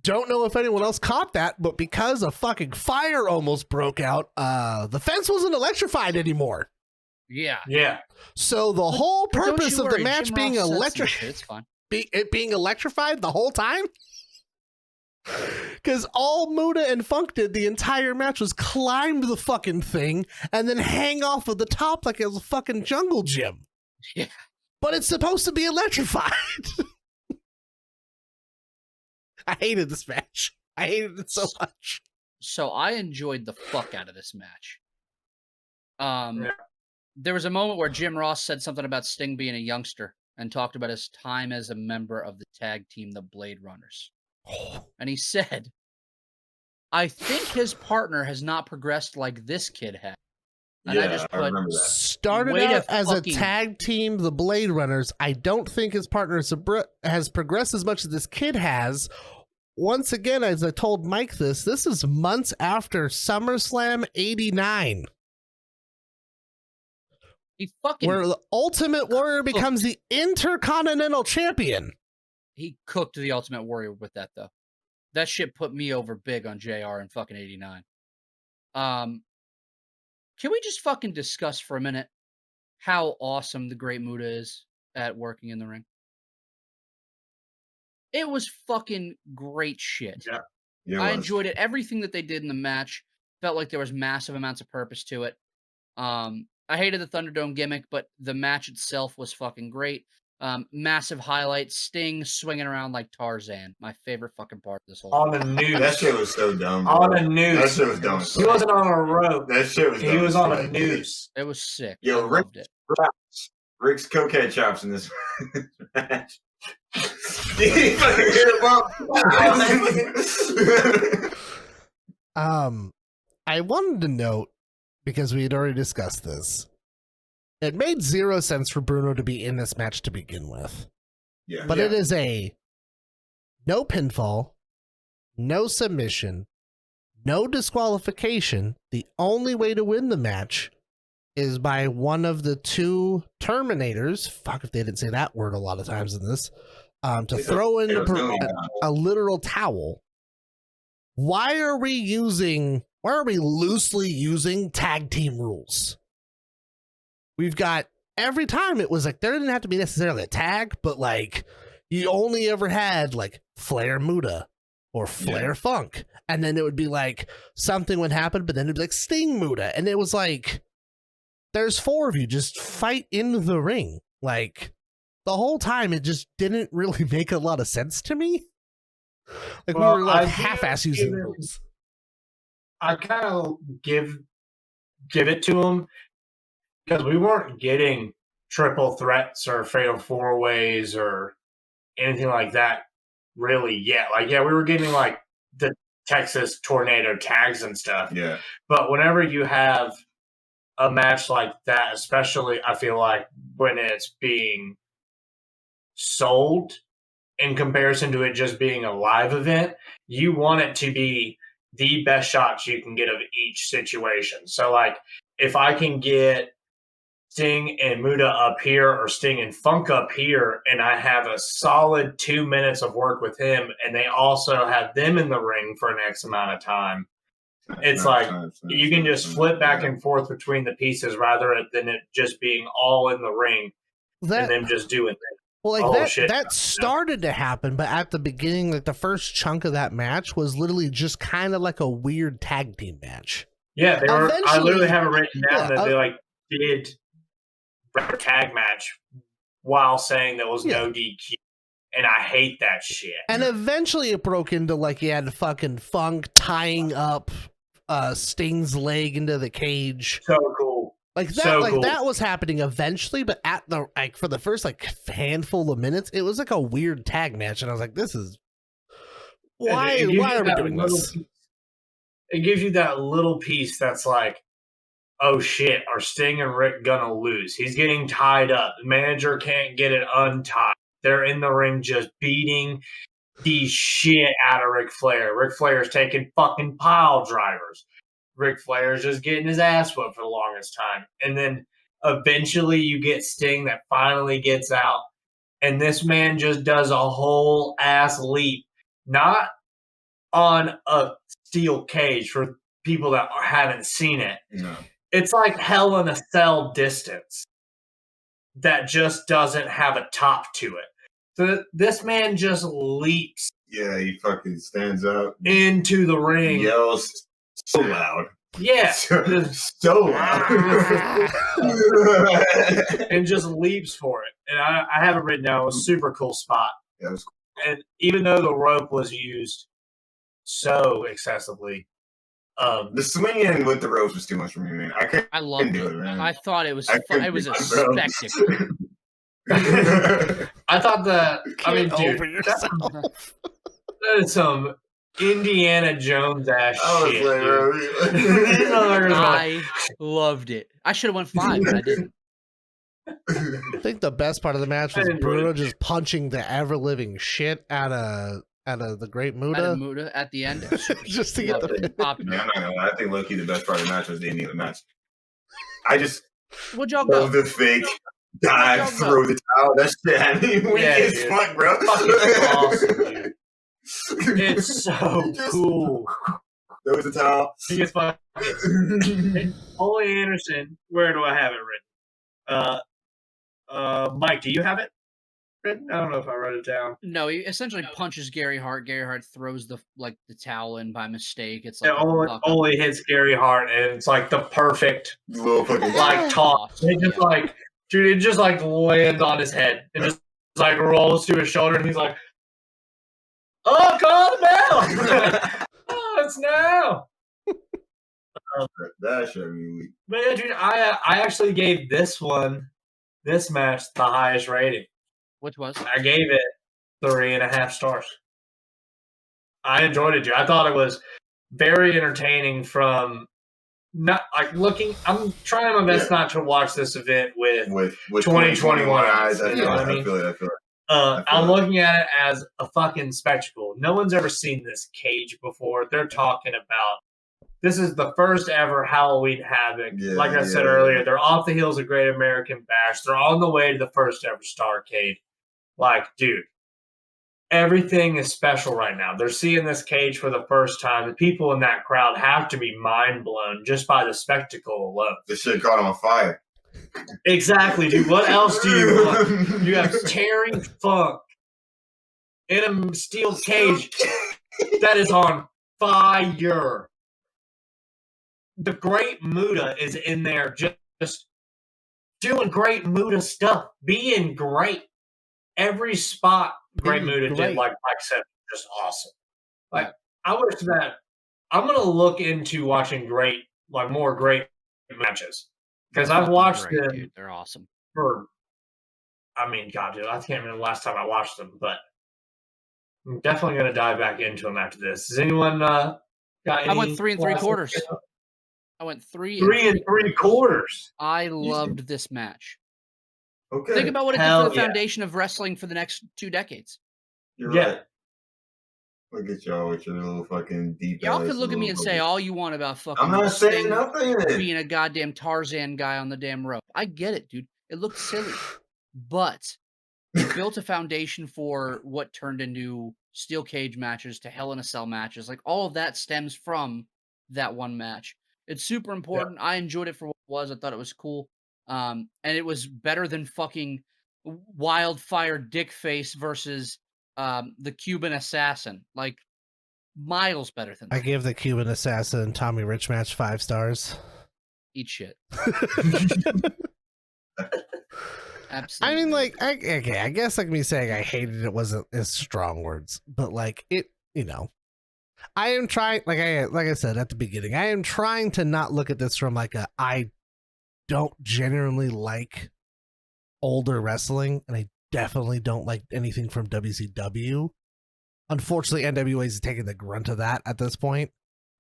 Don't know if anyone else caught that, but because a fucking fire almost broke out, the fence wasn't electrified anymore. Yeah. Yeah. So the whole purpose of the match Jim being Ross it's fine. it being electrified the whole time? Because all Muda and Funk did the entire match was climb the fucking thing and then hang off of the top like it was a fucking jungle gym. Yeah. But it's supposed to be electrified. I hated this match. I hated it so much. So I enjoyed the fuck out of this match. Yeah. There was a moment where Jim Ross said something about Sting being a youngster and talked about his time as a member of the tag team, the Blade Runners. And he said, I think his partner has not progressed like this kid had. And yeah, I just put, started out as a tag team, the Blade Runners. I don't think his partner has progressed as much as this kid has. Once again, as I told Mike this is months after SummerSlam 89. He fucking where the Ultimate Warrior becomes the Intercontinental Champion. He cooked the Ultimate Warrior with that, though. That shit put me over big on JR in fucking 89. Can we just fucking discuss for a minute how awesome the Great Muta is at working in the ring? It was fucking great shit. Yeah, I enjoyed it. Everything that they did in the match felt like there was massive amounts of purpose to it. I hated the Thunderdome gimmick, but the match itself was fucking great. Massive highlight, Sting swinging around like Tarzan. My favorite fucking part of this whole on the noose. That shit was so dumb. Bro. On a noose. That shit was dumb. He wasn't on a rope. That shit was dumb. He was on a noose. It was sick. Yo, I loved it. Rick's cocaine chops in this match. He fucking hit him up. I wanted to note, because we had already discussed this, it made 0 sense for Bruno to be in this match to begin with. Yeah. But it is a no pinfall, no submission, no disqualification. The only way to win the match is by one of the 2 Terminators, fuck if they didn't say that word a lot of times in this, to throw in a literal towel. Why are we loosely using tag team rules? We've got, every time it was like, there didn't have to be necessarily a tag, but like, you only ever had like Flair Muta or Flair Funk. And then it would be like, something would happen, but then it'd be like Sting Muta. And it was like, there's 4 of you, just fight in the ring. Like, the whole time, it just didn't really make a lot of sense to me. Like, we were like half-ass using rules. I kind of give it to him because we weren't getting triple threats or fatal 4-ways or anything like that really yet. Like, yeah, we were getting like the Texas tornado tags and stuff. Yeah. But whenever you have a match like that, especially I feel like when it's being sold in comparison to it just being a live event, you want it to be the best shots you can get of each situation. So, like, if I can get Sting and Muta up here or Sting and Funk up here, and I have a solid 2 minutes of work with him, and they also have them in the ring for an X amount of time, it's like you can just flip back and forth between the pieces rather than it just being all in the ring and them just doing it. Well, like that started to happen, but at the beginning, like the first chunk of that match was literally just kind of like a weird tag team match. Yeah, they were. I literally have it written down that they like did a tag match while saying there was no DQ, and I hate that shit. And eventually, it broke into like you had fucking Funk tying up Sting's leg into the cage. So cool. Like that, that was happening eventually, but at the for the first like handful of minutes, it was like a weird tag match, and I was like, "This is Why are we doing this? It gives you that little piece that's like, oh shit, are Sting and Rick gonna lose? He's getting tied up. The manager can't get it untied. They're in the ring just beating the shit out of Ric Flair. Ric Flair's taking fucking pile drivers. Ric Flair's just getting his ass whooped for the longest time. And then eventually you get Sting that finally gets out. And this man just does a whole ass leap. Not on a steel cage for people that haven't seen it. No. It's like Hell in a Cell distance that just doesn't have a top to it. So this man just leaps. Yeah, he fucking stands up into the ring. Yells so loud. Yeah. so loud. And just leaps for it. And I have it written down. It was a super cool spot. Yeah, it was cool. And even though the rope was used so excessively, the swinging with the ropes was too much for me, man. I loved do it. it, man. I thought it was it was a do it, spectacle. I thought that. I mean, dude, yourself. that is some Indiana Jones ass shit. I loved it. I should have went 5, but I didn't. I think the best part of the match was Bruno just punching the ever living shit out of the Great Muta. Muta at the end, just to get the pop. Man, I'm not gonna lie. I think low-key the best part of the match was the ending of the match. I just Would y'all go? love the fake dive, throw the towel. That shit had me weak as fuck, bro. Awesome, dude. It's so cool. There was a towel. He gets fucking. Ole Anderson. Where do I have it written? Mike, do you have it written? I don't know if I wrote it down. No, he essentially punches Gary Hart. Gary Hart throws the towel in by mistake. It's like Ole hits Gary Hart, and it's like the perfect little fucking toss. It just dude, it just lands on his head and just rolls to his shoulder, and he's like, "Oh, call the bell! Oh, it's now." That should be weak. But yeah, dude, I actually gave this match, the highest rating. Which was? I gave it 3.5 stars. I enjoyed it, dude. I thought it was very entertaining from not looking. I'm trying my best not to watch this event with 2021 eyes. I feel it. I'm looking at it as a fucking spectacle. No one's ever seen this cage before. They're talking about this is the first ever Halloween Havoc. Like I said earlier, they're off the heels of Great American Bash. They're on the way to the first ever Starrcade. Dude, everything is special right now. They're seeing this cage for the first time. The people in that crowd have to be mind blown just by the spectacle alone. This shit caught on fire. Exactly, dude. What else do you want? You have tearing funk in a steel cage that is on fire. The Great Muta is in there just doing Great Muta stuff, being great. Every spot Great Muta did, like Mike said, just awesome. I wish that I'm gonna look into watching more great matches because I've watched them. Dude, they're awesome. God, dude, I can't remember the last time I watched them, but I'm definitely gonna dive back into them after this. Does anyone got any? I went 3 3/4. I went 3 3 3/4. I loved this match. Okay. Think about what it did for the foundation of wrestling for the next 2 decades. You're right. Look at y'all with your little fucking deep. Y'all can look at me and say all you want about fucking. I'm not saying nothing. Being a goddamn Tarzan guy on the damn rope. I get it, dude. It looked silly, but it built a foundation for what turned into steel cage matches to Hell in a Cell matches. All of that stems from that one match. It's super important. I enjoyed it for what it was. I thought it was cool. And it was better than fucking Wildfire Dickface versus the Cuban Assassin. Miles better than that. I give the Cuban Assassin Tommy Rich match 5 stars. Eat shit. Absolutely. I mean, I guess me saying I hated it wasn't as strong words, but I am trying, like I said at the beginning, I am trying to not look at this from I don't genuinely like older wrestling, and I definitely don't like anything from WCW. unfortunately, NWA is taking the grunt of that at this point.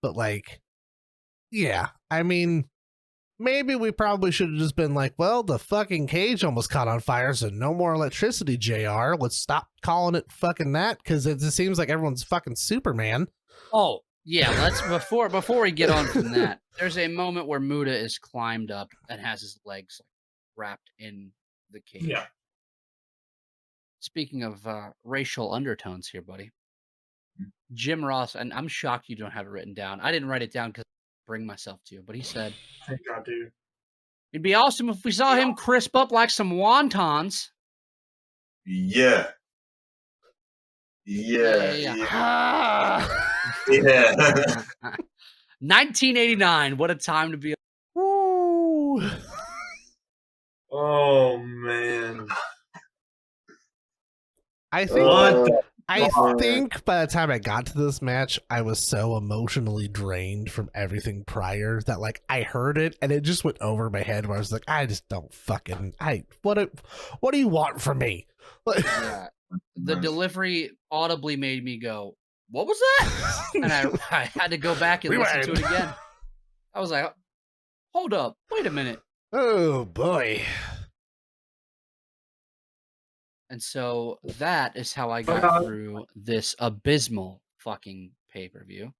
But like, yeah, I mean, maybe we probably should have just been like, well, the fucking cage almost caught on fire, so no more electricity, JR. Let's stop calling it fucking that, because it just seems like everyone's fucking Superman. Oh, yeah, let's before we get on from that, there's a moment where Muda is climbed up and has his legs wrapped in the cage. Yeah. Speaking of racial undertones here, buddy. Jim Ross, and I'm shocked you don't have it written down. I didn't write it down because I bring myself to you, but he said, Thank God, dude. it'd be awesome if we saw him crisp up like some wontons. Yeah. Ah. 1989. What a time to be. Woo! Oh man. I think. What the I think by the time I got to this match, I was so emotionally drained from everything prior that like I heard it and it just went over my head where I was like, I just don't fucking what do you want from me? Yeah. The delivery audibly made me go, what was that? And I had to go back and listen to it again. I was like, hold up, wait a minute. Oh boy. And so that is how I got through this abysmal fucking pay-per-view.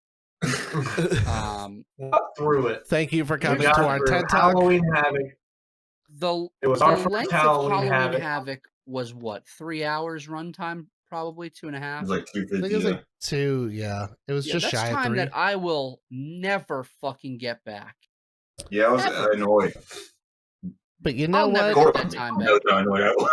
Through it. Thank you for coming got to our through TED Talk. Halloween Havoc. It was our the first length Halloween of Halloween Havoc. Havoc was what, 3 hours runtime? Probably 2.5. It was like I think 250. it was like 2, yeah. It was just that's shy of time 3. that I will never fucking get back. Yeah, I was annoyed. But you I'll know never what? get that time No, back. I know that one.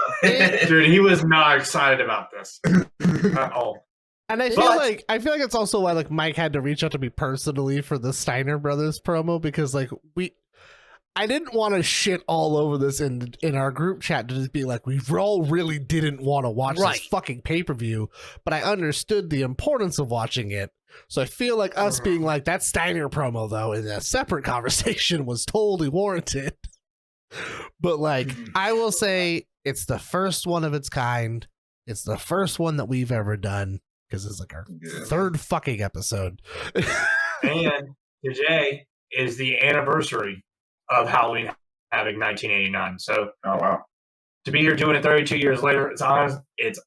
Dude, he was not excited about this at all. And I feel like it's also why like Mike had to reach out to me personally for the Steiner Brothers promo, because like I didn't want to shit all over this in our group chat to just be like, we all really didn't want to watch this fucking pay-per-view, but I understood the importance of watching it. So I feel like us being like, that Steiner promo though in a separate conversation was totally warranted. But like, I will say it's the first one of its kind. It's the first one that we've ever done, because it's like our third fucking episode. And today is the anniversary of Halloween Havoc 1989. So, Oh wow! to be here doing it 32 years later, it's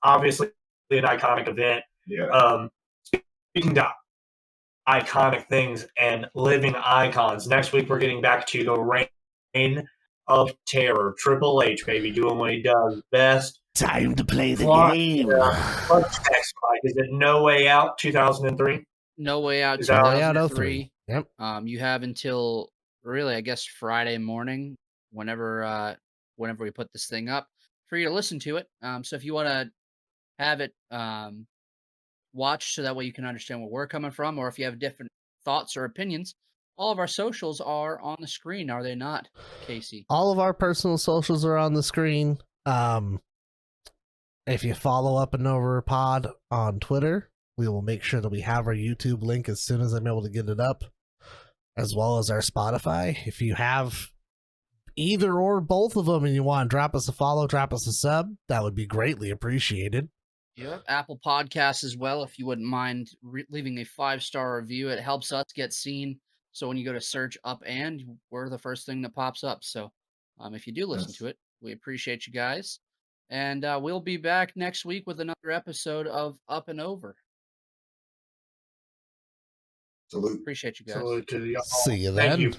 obviously an iconic event. Yeah. Speaking of iconic things and living icons, next week we're getting back to the reign of terror. Triple H, baby, doing what he does best. Time to play the game. What's next, Mike? Is it No Way Out 2003? No Way Out Is that right? 2003. Yep. You have until really, I guess, Friday morning, whenever we put this thing up, for you to listen to it. So if you want to have it watched, so that way you can understand where we're coming from, or if you have different thoughts or opinions, all of our socials are on the screen, are they not, Casey? All of our personal socials are on the screen. If you follow Up and Over Pod on Twitter, we will make sure that we have our YouTube link as soon as I'm able to get it up, as well as our Spotify. If you have either or both of them and you want to drop us a follow, drop us a sub, that would be greatly appreciated. Yep. Apple Podcasts as well, if you wouldn't mind leaving a 5-star review. It helps us get seen. So when you go to search Up and, we're the first thing that pops up. So if you do listen to it, we appreciate you guys. And we'll be back next week with another episode of Up and Over. Salute. Appreciate you guys. Salute to y'all. See you Thank then. you.